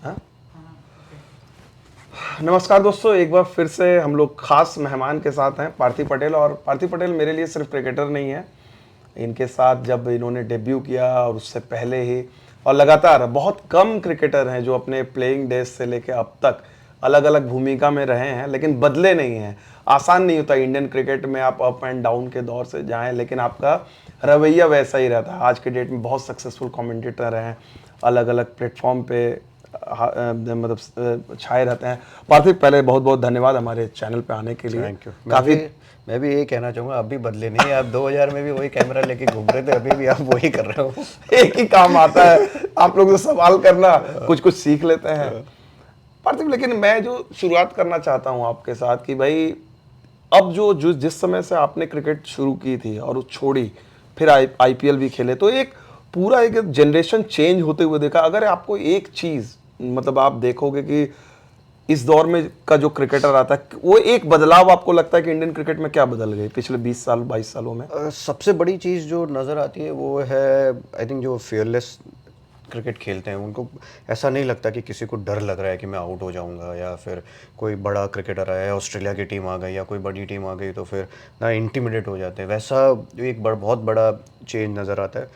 हाँ? नमस्कार दोस्तों, एक बार फिर से हम लोग खास मेहमान के साथ हैं पार्थिव पटेल। और पार्थिव पटेल मेरे लिए सिर्फ क्रिकेटर नहीं है, इनके साथ जब इन्होंने डेब्यू किया और उससे पहले ही और लगातार बहुत कम क्रिकेटर हैं जो अपने प्लेइंग डेज से लेकर अब तक अलग अलग भूमिका में रहे हैं लेकिन बदले नहीं हैं। आसान नहीं होता इंडियन क्रिकेट में, आप अप एंड डाउन के दौर से जाएं लेकिन आपका रवैया वैसा ही रहता है। आज के डेट में बहुत सक्सेसफुल कमेंटेटर हैं, अलग अलग प्लेटफॉर्म पे मतलब छाए रहते हैं। पार्थिव, पहले बहुत बहुत धन्यवाद हमारे चैनल पे आने के लिए। Thank you. काफ़ी मैं भी यही कहना चाहूँगा, आप भी बदले नहीं हैं। आप 2000 में भी वही कैमरा लेके घूम रहे थे, अभी भी आप वही कर रहे हो। एक ही काम आता है आप लोग से सवाल करना, कुछ कुछ सीख लेते हैं पार्थिव। लेकिन मैं जो शुरुआत करना चाहता हूं आपके साथ कि भाई अब जो जिस समय से आपने क्रिकेट शुरू की थी और वो छोड़ी, फिर आईपीएल भी खेले, तो एक पूरा एक जनरेशन चेंज होते हुए देखा। अगर आपको एक चीज मतलब आप देखोगे कि इस दौर में का जो क्रिकेटर आता है, वो एक बदलाव आपको लगता है कि इंडियन क्रिकेट में क्या बदल गई पिछले 20 साल 22 सालों में? सबसे बड़ी चीज़ जो नज़र आती है वो है, आई थिंक, जो फियरलेस क्रिकेट खेलते हैं उनको ऐसा नहीं लगता कि किसी को डर लग रहा है कि मैं आउट हो जाऊंगा, या फिर कोई बड़ा क्रिकेटर आया है, ऑस्ट्रेलिया की टीम आ गई या कोई बड़ी टीम आ गई तो फिर ना इंटिमिडेट हो जाते हैं। वैसा एक बहुत बड़ा चेंज नज़र आता है।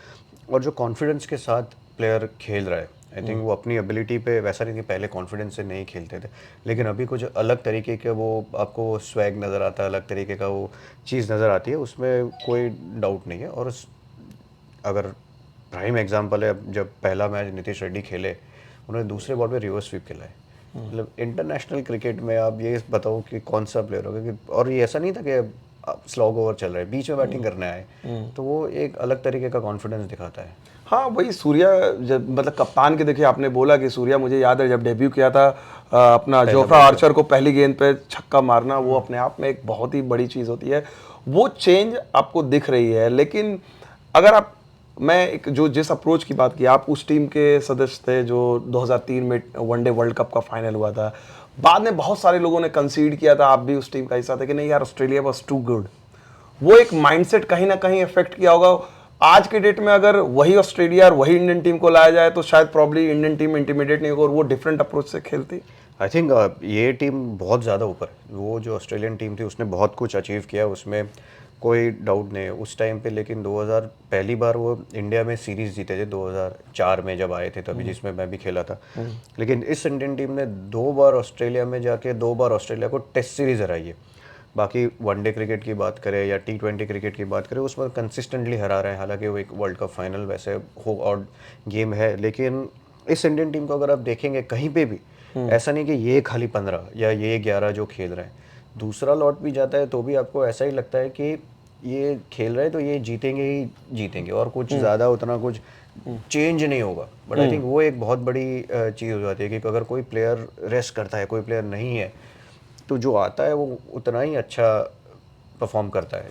और जो कॉन्फिडेंस के साथ प्लेयर खेल रहा है, आई थिंक वो अपनी एबिलिटी पे, वैसा नहीं कि पहले कॉन्फिडेंस से नहीं खेलते थे, लेकिन अभी कुछ अलग तरीके के वो आपको स्वैग नज़र आता है, अलग तरीके का वो चीज़ नज़र आती है, उसमें कोई डाउट नहीं है। और अगर प्राइम एग्जांपल है, जब पहला मैच नीतीश रेड्डी खेले, उन्होंने दूसरे बॉल पे रिवर्स स्वीप खेला है। मतलब इंटरनेशनल क्रिकेट में आप ये बताओ कि कौन सा प्लेयर होगा कि, और ये ऐसा नहीं था कि स्लॉग ओवर चल रहा है, बीच में बैटिंग करने आए, तो वो एक अलग तरीके का कॉन्फिडेंस दिखाता है। हाँ, वही सूर्या, जब मतलब कप्तान के देखिए, आपने बोला कि सूर्या, मुझे याद है जब डेब्यू किया था अपना पहले जोफ्रा बॉल पे आर्चर को पहली गेंद पे छक्का मारना, वो अपने आप में एक बहुत ही बड़ी चीज़ होती है। वो चेंज आपको दिख रही है। लेकिन अगर आप, मैं एक जो जिस अप्रोच की बात की, आप उस टीम के सदस्य थे जो 2003 में वनडे वर्ल्ड कप का फाइनल हुआ था। बाद में बहुत सारे लोगों ने कंसीड किया था, आप भी उस टीम का हिस्सा थे कि नहीं यार, ऑस्ट्रेलिया वाज टू गुड। वो एक माइंडसेट कहीं ना कहीं इफेक्ट किया होगा। आज के डेट में अगर वही ऑस्ट्रेलिया और वही इंडियन टीम को लाया जाए तो शायद प्रॉब्ली इंडियन टीम इंटिमिडेट नहीं होगा और वो डिफरेंट अप्रोच से खेलती। आई थिंक ये टीम बहुत ज़्यादा ऊपर है। वो जो ऑस्ट्रेलियन टीम थी उसने बहुत कुछ अचीव किया, उसमें कोई डाउट नहीं है उस टाइम पे। लेकिन 2000 पहली बार वो इंडिया में सीरीज़ जीते थे 2004 में जब आए थे तभी, जिसमें मैं भी खेला था। लेकिन इस इंडियन टीम ने 2 बार ऑस्ट्रेलिया में जाके 2 बार ऑस्ट्रेलिया को टेस्ट सीरीज़ हराई है। बाकी वनडे क्रिकेट की बात करें या T20 क्रिकेट की बात करें, उसमें कंसिस्टेंटली हरा रहे हैं। हालांकि वो एक वर्ल्ड कप फाइनल वैसे हो और गेम है, लेकिन इस इंडियन टीम को अगर आप देखेंगे कहीं पे भी, ऐसा नहीं कि ये खाली 15 या ये 11 जो खेल रहे हैं, दूसरा लॉट भी जाता है तो भी आपको ऐसा ही लगता है कि ये खेल रहे हैं तो ये जीतेंगे ही जीतेंगे, और कुछ ज़्यादा उतना कुछ चेंज नहीं होगा। बट आई थिंक वो एक बहुत बड़ी चीज़ हो जाती है कि अगर कोई प्लेयर रेस्ट करता है, कोई प्लेयर नहीं है, तो जो आता है वो उतना ही अच्छा परफॉर्म करता है।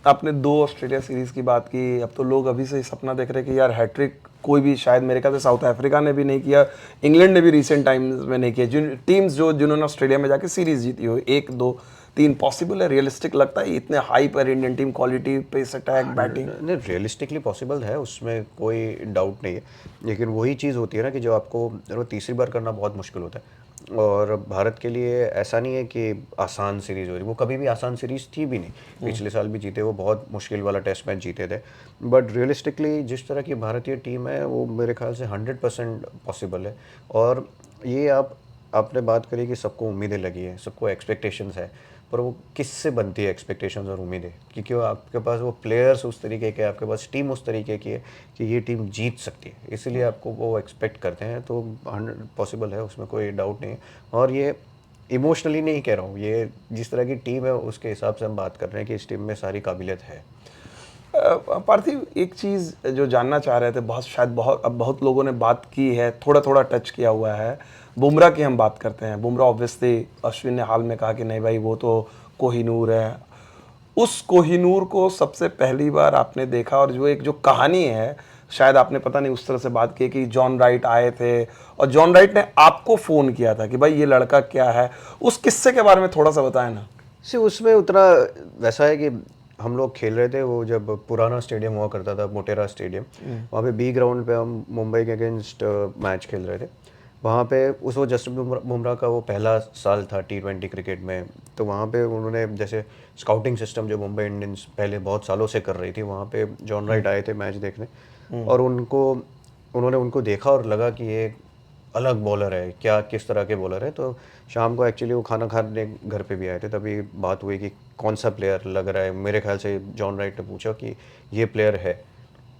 आपने 2 ऑस्ट्रेलिया सीरीज की बात की, अब तो लोग अभी से ही सपना देख रहे हैं कि यार हैट्रिक कोई भी, शायद मेरे ख्याल से साउथ अफ्रीका ने भी नहीं किया, इंग्लैंड ने भी रिसेंट टाइम्स में नहीं किया, जिन टीम्स जिन्होंने ऑस्ट्रेलिया में जाके सीरीज जीती हो। 1 2 3 पॉसिबल है? रियलिस्टिक लगता है इतने हाई पर Indian team quality, pace attack, batting? नहीं, रियलिस्टिकली पॉसिबल है, उसमें कोई डाउट नहीं है। लेकिन वही चीज़ होती है ना कि जो आपको वो तीसरी बार करना बहुत मुश्किल होता है। और भारत के लिए ऐसा नहीं है कि आसान सीरीज़ हो रही, वो कभी भी आसान सीरीज़ थी भी नहीं। पिछले साल भी जीते, वो बहुत मुश्किल वाला टेस्ट मैच जीते थे। बट रियलिस्टिकली जिस तरह की भारतीय टीम है, वो मेरे ख्याल से 100% पॉसिबल है। और ये आपने बात करी कि सबको उम्मीदें लगी है, सबको एक्सपेक्टेशंस है, पर वो किससे बनती है एक्सपेक्टेशंस और उम्मीदें? क्योंकि वो आपके पास वो प्लेयर्स उस तरीके के, आपके पास टीम उस तरीके की है कि ये टीम जीत सकती है, इसीलिए आपको वो एक्सपेक्ट करते हैं। तो 100 पॉसिबल है, उसमें कोई डाउट नहीं है। और ये इमोशनली नहीं कह रहा हूँ, ये जिस तरह की टीम है उसके हिसाब से हम बात कर रहे हैं कि इस टीम में सारी काबिलियत है। पार्थिव, एक चीज़ जो जानना चाह रहे थे, बहुत शायद बहुत अब बहुत लोगों ने बात की है, थोड़ा थोड़ा टच किया हुआ है, बुमराह की हम बात करते हैं। बुमराह ऑब्वियसली, अश्विन ने हाल में कहा कि नहीं भाई वो तो कोहिनूर है। उस कोहिनूर को सबसे पहली बार आपने देखा, और जो एक जो कहानी है, शायद आपने पता नहीं उस तरह से बात की कि जॉन राइट आए थे और जॉन राइट ने आपको फ़ोन किया था कि भाई ये लड़का क्या है। उस किस्से के बारे में थोड़ा सा बताएं ना। उसमें उतना वैसा है कि हम लोग खेल रहे थे, वो जब पुराना स्टेडियम हुआ करता था, मोटेरा स्टेडियम, वहाँ पे बी ग्राउंड पे हम मुंबई के अगेंस्ट मैच खेल रहे थे। वहाँ पे उस वो जसप्रीत बुमराह का वो पहला साल था T20 क्रिकेट में, तो वहाँ पे उन्होंने जैसे स्काउटिंग सिस्टम जो मुंबई इंडियंस पहले बहुत सालों से कर रही थी, वहाँ पे जॉन राइट आए थे मैच देखने, और उन्होंने उनको देखा और लगा कि ये अलग बॉलर है, क्या किस तरह के बॉलर है। तो शाम को एक्चुअली वो खाना खाने घर पे भी आए थे, तभी बात हुई कि कौन सा प्लेयर लग रहा है। मेरे ख्याल से जॉन राइट ने पूछा कि ये प्लेयर है,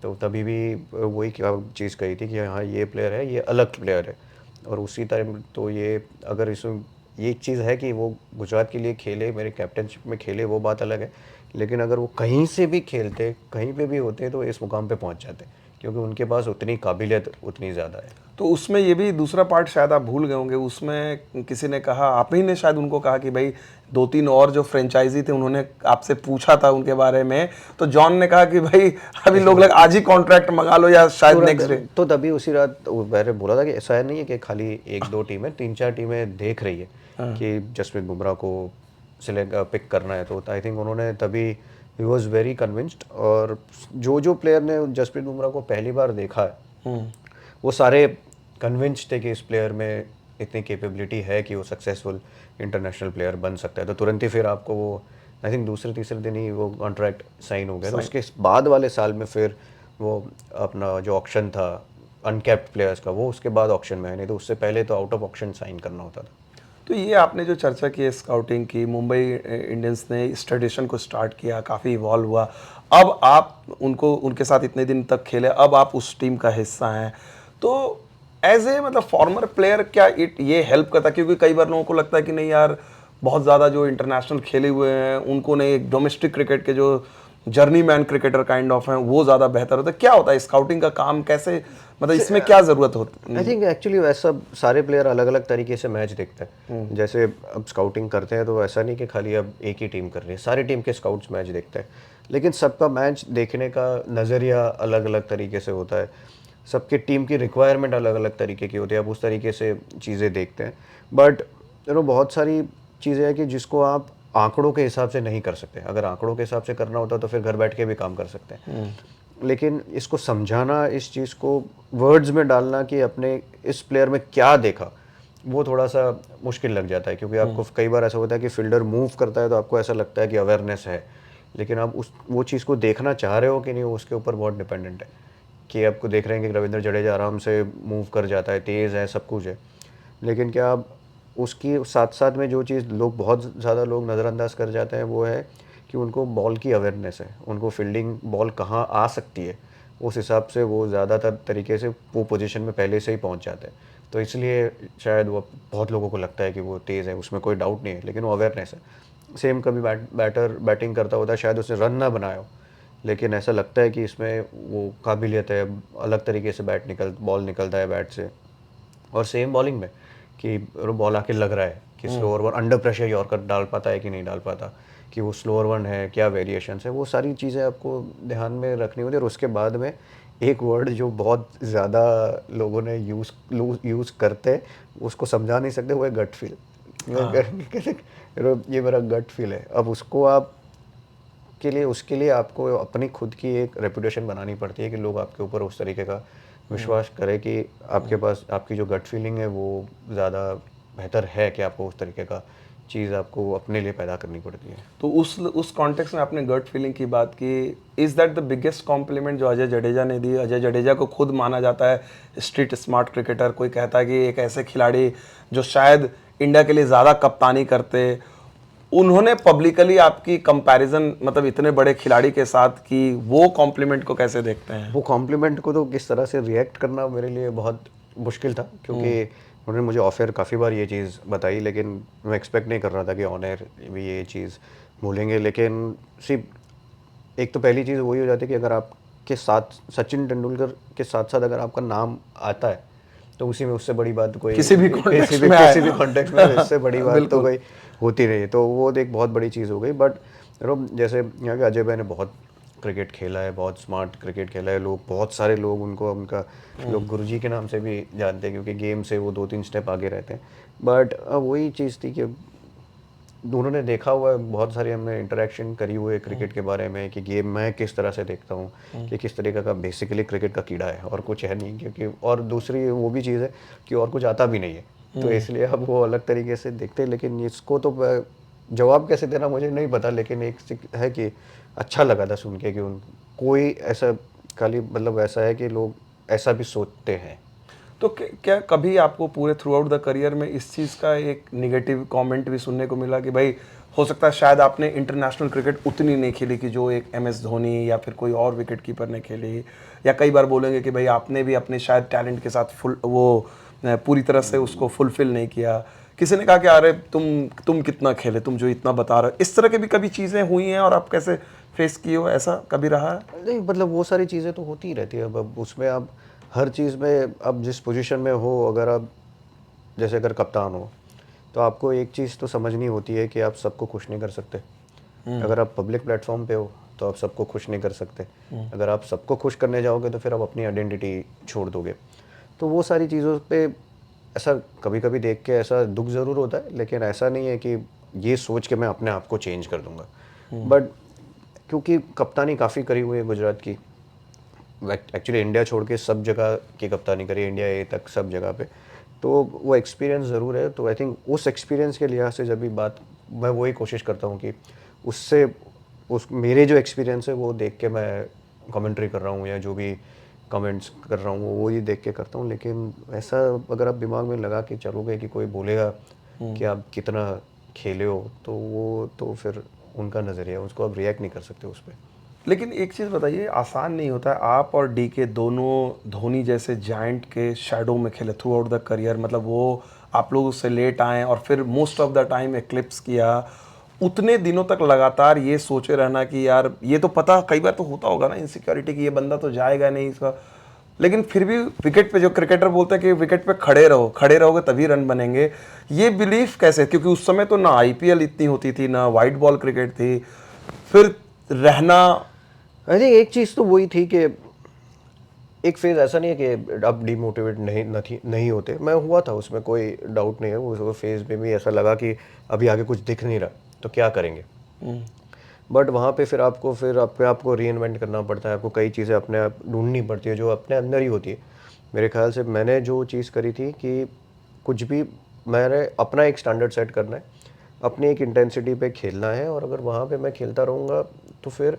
तो तभी भी वही क्या चीज़ कही थी कि हाँ ये प्लेयर है, ये अलग प्लेयर है। और उसी टाइम तो ये अगर इसमें ये एक चीज़ है कि वो गुजरात के लिए खेले, मेरे कैप्टनशिप में खेले, वो बात अलग है, लेकिन अगर वो कहीं से भी खेलते, कहीं पे भी होते, तो इस मुकाम पे पहुंच जाते, क्योंकि उनके पास उतनी काबिलियत उतनी ज़्यादा है। तो उसमें ये भी दूसरा पार्ट शायद आप भूल गए होंगे, उसमें किसी ने कहा, आप ही ने शायद उनको कहा कि भाई 2-3 और जो फ्रेंचाइजी थे उन्होंने आपसे पूछा था उनके बारे में, तो जॉन ने कहा कि भाई अभी लोग लग आज ही कॉन्ट्रैक्ट मंगा लो या शायद नेक्स्ट डे। तो तभी उसी रात मैंने बोला था कि ऐसा नहीं है कि खाली 1-2 टीमें, 3-4 टीमें देख रही है कि जसप्रीत बुमराह को सिलेक्ट पिक करना है। तो आई थिंक उन्होंने तभी ही वॉज वेरी कन्विंस्ड, और जो प्लेयर ने जसप्रीत बुमराह को पहली बार देखा है वो सारे कन्विंस्ड थे कि इस प्लेयर में इतनी कैपेबिलिटी है कि वो सक्सेसफुल इंटरनेशनल प्लेयर बन सकता है। तो तुरंत ही फिर आपको वो आई थिंक दूसरे तीसरे दिन ही वो कॉन्ट्रैक्ट साइन हो गया। तो उसके बाद वाले साल में फिर वो अपना जो ऑक्शन था अनकैप्ड प्लेयर्स का, वो उसके बाद ऑक्शन में है, नहीं तो उससे पहले तो आउट ऑफ ऑक्शन साइन करना होता था। तो ये आपने जो चर्चा की है स्काउटिंग की, मुंबई इंडियंस ने इस ट्रेडिशन को स्टार्ट किया, काफ़ी इवॉल्व हुआ, अब आप उनको उनके साथ इतने दिन तक खेले, अब आप उस टीम का हिस्सा हैं, तो एज ए मतलब फॉर्मर प्लेयर क्या ये हेल्प करता है? क्योंकि कई बार लोगों को लगता है कि नहीं यार, बहुत ज़्यादा जो इंटरनेशनल खेले हुए हैं उनको नहीं, एक डोमेस्टिक क्रिकेट के जो journey man cricketer kind of हैं वो ज़्यादा बेहतर होता है। क्या होता है स्काउटिंग का काम, कैसे मतलब इसमें क्या ज़रूरत होती आई है? थिंक एक्चुअली वैसा सारे प्लेयर अलग अलग तरीके से मैच देखते हैं। जैसे अब स्काउटिंग करते हैं तो ऐसा नहीं कि खाली अब एक ही टीम कर रही है, सारी टीम के स्काउट्स मैच देखते हैं, लेकिन सबका मैच देखने का नज़रिया अलग अलग तरीके से होता है, सबके टीम की रिक्वायरमेंट अलग अलग तरीके की होती है, आप उस तरीके से चीज़ें देखते हैं। बट बहुत सारी चीज़ें हैं कि जिसको आप आंकड़ों के हिसाब से नहीं कर सकते। अगर आंकड़ों के हिसाब से करना होता तो फिर घर बैठ के भी काम कर सकते हैं, लेकिन इसको समझाना, इस चीज़ को वर्ड्स में डालना कि अपने इस प्लेयर में क्या देखा, वो थोड़ा सा मुश्किल लग जाता है। क्योंकि आपको कई बार ऐसा होता है कि फील्डर मूव करता है तो आपको ऐसा लगता है कि अवेयरनेस है, लेकिन आप वो चीज़ को देखना चाह रहे हो कि नहीं, उसके ऊपर बहुत डिपेंडेंट है। कि आपको देख रहे हैं कि रविंद्र जडेजा आराम से मूव कर जाता है, तेज़ है, सब कुछ है, लेकिन क्या आप उसकी साथ साथ में जो चीज़ बहुत ज़्यादा लोग नज़रअंदाज कर जाते हैं वो है कि उनको बॉल की अवेयरनेस है, उनको फील्डिंग बॉल कहाँ आ सकती है, उस हिसाब से वो ज़्यादातर तरीके से वो पोजीशन में पहले से ही पहुंच जाते हैं। तो इसलिए शायद वो बहुत लोगों को लगता है कि वो तेज़ है, उसमें कोई डाउट नहीं है, लेकिन वो अवेयरनेस है। सेम कभी बैटर बैटिंग करता होता है, शायद उसने रन ना बनाया हो, लेकिन ऐसा लगता है कि इसमें वो काबिलियत है, अलग तरीके से बॉल निकलता है बैट से। और सेम बॉलिंग में कि बॉल आके लग रहा है कि slower one under pressure yorker डाल पाता है कि नहीं डाल पाता, कि वो स्लोअर वन है, क्या वेरिएशंस है, वो सारी चीज़ें आपको ध्यान में रखनी होती है। और उसके बाद में एक वर्ड जो बहुत ज़्यादा लोगों ने यूज़ करते हैं, उसको समझा नहीं सकते, वो है गट फील। ये मेरा गट फील है। अब उसके लिए आपको अपनी खुद की एक रेपुटेशन बनानी पड़ती है कि लोग आपके ऊपर उस तरीके का विश्वास करें कि आपके पास आपकी जो गट फीलिंग है वो ज़्यादा बेहतर है, कि आपको उस तरीके का चीज़ आपको अपने लिए पैदा करनी पड़ती है। तो उस कॉन्टेक्स्ट में आपने गट फीलिंग की बात की, is that the biggest complement जो अजय जडेजा ने दी? अजय जडेजा को खुद माना जाता है स्ट्रीट स्मार्ट क्रिकेटर, कोई कहता है कि एक ऐसे खिलाड़ी जो शायद इंडिया के लिए ज़्यादा कप्तानी करते, उन्होंने पब्लिकली आपकी कंपैरिजन मतलब इतने बड़े खिलाड़ी के साथ की, वो कॉम्प्लीमेंट को कैसे देखते हैं? वो कॉम्प्लीमेंट को तो किस तरह से रिएक्ट करना मेरे लिए बहुत मुश्किल था, क्योंकि उन्होंने मुझे ऑफ एयर काफ़ी बार ये चीज़ बताई, लेकिन मैं एक्सपेक्ट नहीं कर रहा था कि ऑन एयर भी ये चीज़ बोलेंगे। लेकिन सिर्फ एक तो पहली चीज़ वही हो जाती है कि अगर आपके साथ सचिन तेंदुलकर के साथ साथ अगर आपका नाम आता है तो उसी में उससे बड़ी बात कोई किसी भी कॉन्टेक्स्ट में किसी भी कॉन्टेक्स्ट में इससे बड़ी बात तो बिल्कुल। कोई होती नहीं है। तो वो एक बहुत बड़ी चीज़ हो गई। बट जैसे यहाँ के अजय भाई ने बहुत क्रिकेट खेला है, बहुत स्मार्ट क्रिकेट खेला है, लोग बहुत सारे लोग उनको उनका लोग गुरुजी के नाम से भी जानते हैं, क्योंकि गेम से वो 2-3 स्टेप आगे रहते हैं। बट वही चीज़ थी कि उन्होंने देखा हुआ है, बहुत सारी हमने इंटरेक्शन करी हुई है क्रिकेट के बारे में कि गेम मैं किस तरह से देखता हूँ, कि किस तरीके का बेसिकली क्रिकेट का कीड़ा है और कुछ है नहीं, क्योंकि और दूसरी वो भी चीज़ है कि और कुछ आता भी नहीं है, तो इसलिए अब वो अलग तरीके से देखते हैं। लेकिन इसको तो जवाब कैसे देना मुझे नहीं पता, लेकिन एक है कि अच्छा लगा था सुन के कि उन कोई ऐसा खाली मतलब ऐसा है कि लोग ऐसा भी सोचते हैं। तो क्या कभी आपको पूरे थ्रू आउट द करियर में इस चीज़ का एक निगेटिव कमेंट भी सुनने को मिला कि भाई हो सकता है शायद आपने इंटरनेशनल क्रिकेट उतनी नहीं खेली कि जो एक MS धोनी या फिर कोई और विकेट कीपर ने खेली, या कई बार बोलेंगे कि भाई आपने भी अपने शायद टैलेंट के साथ फुल वो पूरी तरह से उसको फुलफिल नहीं किया, किसी ने कहा कि अरे तुम कितना खेले, तुम जो इतना बता रहे हो, इस तरह की भी कभी चीज़ें हुई हैं और आप कैसे फेस किए हो, ऐसा कभी रहा है? नहीं मतलब वो सारी चीज़ें तो होती ही रहती है। अब उसमें आप हर चीज़ में अब जिस पोजीशन में हो, अगर आप जैसे अगर कप्तान हो तो आपको एक चीज़ तो समझनी होती है कि आप सबको खुश नहीं कर सकते। अगर आप पब्लिक प्लेटफॉर्म पे हो तो आप सबको खुश नहीं कर सकते। अगर आप सबको खुश करने जाओगे तो फिर आप अपनी आइडेंटिटी छोड़ दोगे। तो वो सारी चीज़ों पे ऐसा कभी कभी देख के ऐसा दुख ज़रूर होता है, लेकिन ऐसा नहीं है कि ये सोच के मैं अपने आप को चेंज कर दूंगा। बट क्योंकि कप्तानी काफ़ी करी हुई है गुजरात की, एक्चुअली इंडिया छोड़ के सब जगह की कप्तानी करी, इंडिया ए तक सब जगह पे, तो वो एक्सपीरियंस ज़रूर है। तो आई थिंक उस एक्सपीरियंस के लिहाज से जब भी बात, मैं वही कोशिश करता हूँ कि उससे उस मेरे जो एक्सपीरियंस है वो देख के मैं कमेंट्री कर रहा हूँ या जो भी कमेंट्स कर रहा हूँ वो ही देख के करता हूँ। लेकिन ऐसा अगर आप दिमाग में लगा के चलोगे कि कोई बोलेगा कि आप कितना खेले हो, तो वो तो फिर उनका नज़रिया है, उसको आप रिएक्ट नहीं कर सकते उस पर। लेकिन एक चीज़ बताइए, आसान नहीं होता है, आप और DK दोनों धोनी जैसे जायंट के शैडो में खेले थ्रू आउट द करियर, मतलब वो आप लोग उससे लेट आए और फिर most of the time eclipse किया, उतने दिनों तक लगातार ये सोचे रहना कि यार ये तो पता कई बार तो होता होगा ना इनसिक्योरिटी कि ये बंदा तो जाएगा नहीं इसका, लेकिन फिर भी विकेट पे जो क्रिकेटर बोलते हैं कि विकेट पे खड़े रहो, खड़े रहोगे तभी रन बनेंगे, ये बिलीफ कैसे? क्योंकि उस समय तो ना IPL इतनी होती थी, ना वाइट बॉल क्रिकेट थी, फिर रहना। आई थिंक एक चीज़ तो वही थी कि एक फेज ऐसा नहीं है कि अब डिमोटिवेट नहीं होते, मैं हुआ था, उसमें कोई डाउट नहीं है। उस फेज में भी ऐसा लगा कि अभी आगे कुछ दिख नहीं रहा तो क्या करेंगे। बट वहाँ पे फिर अपने आप को री इन्वेंट करना पड़ता है, आपको कई चीज़ें अपने आप ढूंढनी पड़ती है जो अपने अंदर ही होती है। मेरे ख्याल से मैंने जो चीज़ करी थी कि कुछ भी मैंने अपना एक स्टैंडर्ड सेट करना है, अपनी एक इंटेंसिटी पे खेलना है, और अगर वहाँ पे मैं खेलता रहूँगा तो फिर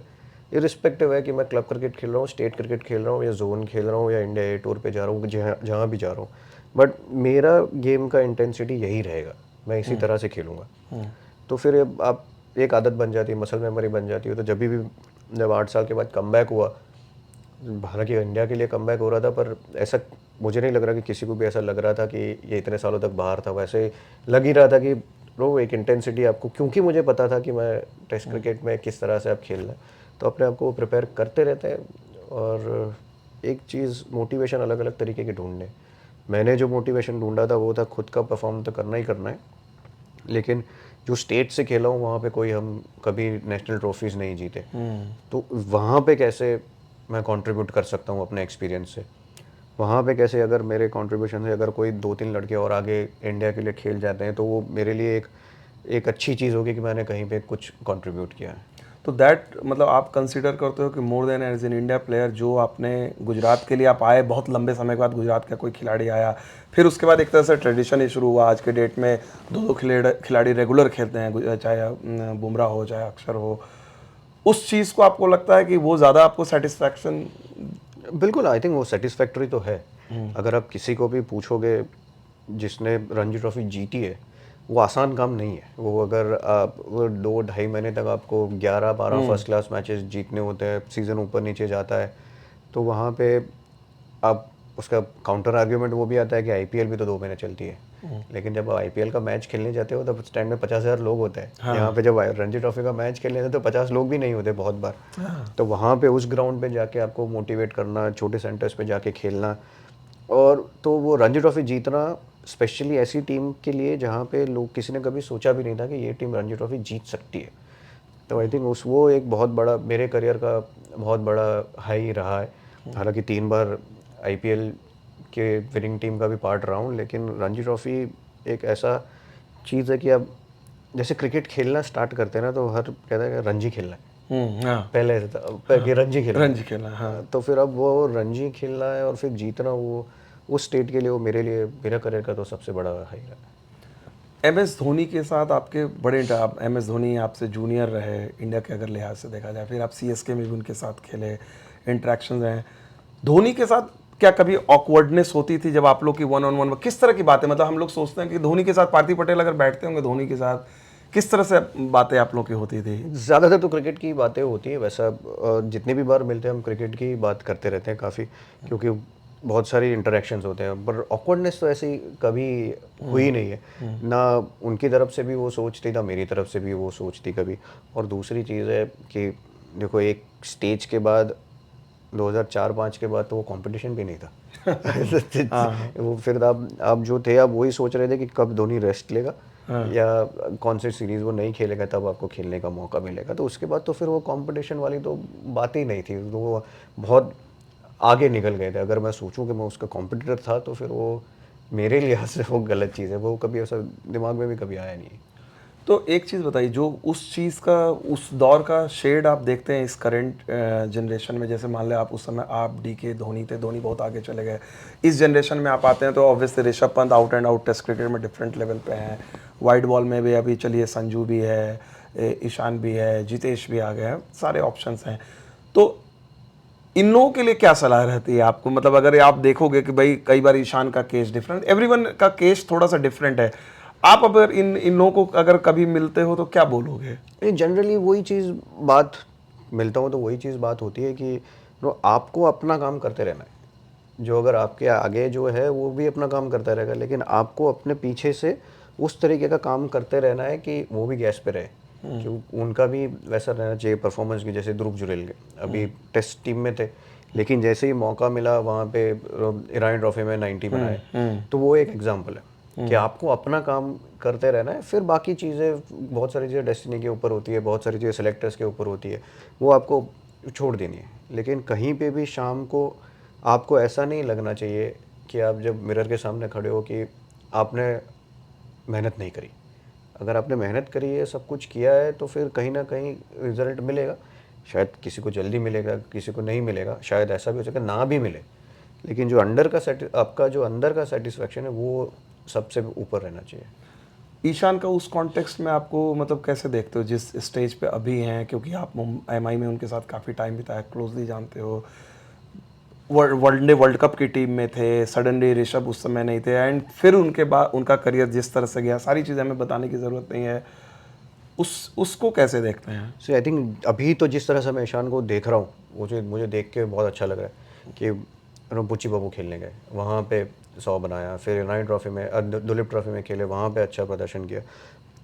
इरिस्पेक्टिव है कि मैं क्लब क्रिकेट खेल रहा हूँ, स्टेट क्रिकेट खेल रहा हूँ, या जोन खेल रहा हूँ, या इंडिया ए टूर पे जा रहा हूँ, जहाँ जहाँ भी जा रहा हूँ, बट मेरा गेम का इंटेंसिटी यही रहेगा, मैं इसी तरह से खेलूँगा। तो फिर आप एक आदत बन जाती है, मसल मेमोरी बन जाती है। तो जब 8 साल के बाद कमबैक हुआ, हालांकि इंडिया के लिए कमबैक हो रहा था, पर ऐसा मुझे नहीं लग रहा कि किसी को भी ऐसा लग रहा था कि ये इतने सालों तक बाहर था। वैसे लग ही रहा था कि ब्रो एक इंटेंसिटी आपको, क्योंकि मुझे पता था कि मैं टेस्ट क्रिकेट में किस तरह से आप खेलना है, तो अपने आप को प्रिपेयर करते रहते हैं। और एक चीज़ मोटिवेशन अलग अलग तरीके के ढूंढने, मैंने जो मोटिवेशन ढूंढा था वो था खुद का परफॉर्म तो करना ही करना है, लेकिन जो स्टेट से खेला हूँ वहाँ पे कोई हम कभी नेशनल ट्रॉफीज़ नहीं जीते, तो वहाँ पे कैसे मैं कंट्रीब्यूट कर सकता हूँ अपने एक्सपीरियंस से। वहाँ पे कैसे अगर मेरे कंट्रीब्यूशन से अगर कोई 2-3 लड़के और आगे इंडिया के लिए खेल जाते हैं तो वो मेरे लिए एक अच्छी चीज़ होगी कि मैंने कहीं पे कुछ कंट्रीब्यूट किया है। तो दैट मतलब आप कंसीडर करते हो कि more than as an India player, जो आपने गुजरात के लिए आप आए, बहुत लंबे समय के बाद गुजरात का कोई खिलाड़ी आया, फिर उसके बाद एक तरह से ट्रेडिशन ही शुरू हुआ, आज के डेट में दो खिलाड़ी रेगुलर खेलते हैं, चाहे बुमराह हो चाहे अक्षर हो, उस चीज़ को आपको लगता है कि वो ज़्यादा आपको सेटिस्फैक्शन? बिल्कुल, आई थिंक वो सेटिस्फैक्टरी तो है। अगर आप किसी को भी पूछोगे जिसने रणजी ट्रॉफी जीती है, वो आसान काम नहीं है। वो अगर आप वो 2 ढाई महीने तक आपको 11-12 फर्स्ट क्लास मैचेस जीतने होते हैं, सीज़न ऊपर नीचे जाता है, तो वहाँ पे आप उसका काउंटर आर्ग्यूमेंट वो भी आता है कि आईपीएल भी तो 2 महीने चलती है। लेकिन जब आईपीएल का मैच खेलने जाते हो तब स्टैंड में 50,000 लोग होते हैं। यहाँ पे जब रणजी ट्रॉफी का मैच खेलने जाते तो 50 लोग भी नहीं होते बहुत बार। तो वहाँ पे उस ग्राउंड पे जाके आपको मोटिवेट करना, छोटे सेंटर्स पे जाके खेलना, और तो वो रणजी ट्रॉफी जीतना स्पेशली ऐसी टीम के लिए जहाँ पे लोग किसी ने कभी सोचा भी नहीं था कि ये टीम रणजी ट्रॉफी जीत सकती है। तो आई थिंक उस वो एक बहुत बड़ा मेरे करियर का बहुत बड़ा हाई रहा है। हालांकि 3 बार आईपीएल के विनिंग टीम का भी पार्ट रहा हूँ, लेकिन रणजी ट्रॉफी एक ऐसा चीज़ है कि अब जैसे क्रिकेट खेलना स्टार्ट करते हैं ना तो हर कहता है कि रणजी खेलना है, हाँ, पहले से था कि रणजी खेलना रणजी खेलना, हाँ। तो फिर अब वो रणजी खेलना है और फिर जीतना, वो उस स्टेट के लिए, वो मेरे लिए, मेरा करियर का तो सबसे बड़ा हाई रहा है। MS धोनी के साथ आपके बड़े आप MS धोनी आपसे जूनियर रहे इंडिया के अगर लिहाज से देखा जाए, फिर आप CSK में भी उनके साथ खेले, इंटरेक्शन रहे। धोनी के साथ क्या कभी ऑकवर्डनेस होती थी जब आप लोग की वन ऑन वन, किस तरह की बातें, मतलब हम लोग सोचते हैं कि धोनी के साथ पार्थी पटेल अगर बैठते होंगे धोनी के साथ, किस तरह से बातें आप लोग की होती थी? ज़्यादातर तो क्रिकेट की बातें होती है वैसा, जितनी भी बार मिलते हैं हम क्रिकेट की बात करते रहते हैं काफ़ी, क्योंकि बहुत सारी इंटरेक्शंस होते हैं, पर ऑकवर्डनेस तो ऐसी कभी हुई नहीं है ना, उनकी तरफ से भी वो सोच थी ना मेरी तरफ से भी वो सोच थी कभी। और दूसरी चीज़ है कि देखो, एक स्टेज के बाद 2004-5 के बाद तो वो कंपटीशन भी नहीं था। वो फिर आप जो थे आप वही सोच रहे थे कि कब धोनी रेस्ट लेगा या कौन सी सीरीज वो नहीं खेलेगा तब आपको खेलने का मौका मिलेगा। तो उसके बाद तो फिर वो कंपटीशन वाली तो बात ही नहीं थी, तो वो बहुत आगे निकल गए थे। अगर मैं सोचूं कि मैं उसका कॉम्पिटिटर था तो फिर वो मेरे लिहाज से वो गलत चीज़ है, वो कभी ऐसा दिमाग में भी कभी आया नहीं। तो एक चीज़ बताइए, जो उस चीज़ का, उस दौर का शेड आप देखते हैं इस करंट जनरेशन में, जैसे मान लें आप उस समय आप DK धोनी थे, धोनी बहुत आगे चले गए, इस जनरेशन में आप आते हैं तो obviously Rishabh Pant out and out test cricket में डिफरेंट लेवल पे हैं, वाइट बॉल में भी अभी चलिए संजू भी है, ईशान भी है, जितेश भी आ गए हैं, सारे ऑप्शंस हैं। तो इन लोगों के लिए क्या सलाह रहती है आपको, मतलब अगर आप देखोगे कि भाई कई बार ईशान का केस डिफरेंट, एवरीवन का केस थोड़ा सा डिफरेंट है, आप अगर इन लोगों को अगर कभी मिलते हो तो क्या बोलोगे? ये जनरली वही चीज़ बात, मिलता हूँ तो वही चीज़ बात होती है कि आपको अपना काम करते रहना है। जो अगर आपके आगे जो है वो भी अपना काम करता रहेगा, लेकिन आपको अपने पीछे से उस तरीके का काम करते रहना है कि वो भी गैस पे रहे, कि उनका भी वैसा रहना चाहिए परफॉर्मेंस की। जैसे ध्रुव जुरेल के अभी टेस्ट टीम में थे, लेकिन जैसे ही मौका मिला वहाँ पे ईरानी ट्रॉफी में 90 बनाए, तो वो एक एग्जाम्पल है कि आपको अपना काम करते रहना है। फिर बाकी चीज़ें, बहुत सारी चीज़ें डेस्टिनी के ऊपर होती है, बहुत सारी चीज़ें सेलेक्टर्स के ऊपर होती है, वो आपको छोड़ देनी है। लेकिन कहीं पे भी शाम को आपको ऐसा नहीं लगना चाहिए कि आप जब मिरर के सामने खड़े हो कि आपने मेहनत नहीं करी। अगर आपने मेहनत करी है, सब कुछ किया है, तो फिर कहीं ना कहीं रिजल्ट मिलेगा। शायद किसी को जल्दी मिलेगा, किसी को नहीं मिलेगा, शायद ऐसा भी हो सके ना भी मिले, लेकिन जो आपका जो अंदर का सेटिस्फेक्शन है वो सबसे ऊपर रहना चाहिए। ईशान का उस कॉन्टेक्स्ट में आपको मतलब कैसे देखते हो जिस स्टेज पे अभी हैं, क्योंकि आप MI में उनके साथ काफ़ी टाइम बिताया, क्लोजली जानते हो, वर्ल्ड कप की टीम में थे, सडनली ऋषभ उस समय नहीं थे, एंड फिर उनके बाद उनका करियर जिस तरह से गया, सारी चीज़ें हमें बताने की ज़रूरत नहीं है, उसको कैसे देखते हैं? सो आई थिंक अभी तो जिस तरह से मैं ईशान को देख रहा हूँ, मुझे मुझे देख के बहुत अच्छा लग रहा है कि बुच्ची बाबू खेलने गए, वहाँ पे 100 बनाया, फिर यूनाइटेड ट्रॉफी में, दुलीप ट्रॉफी में खेले, वहाँ पे अच्छा प्रदर्शन किया।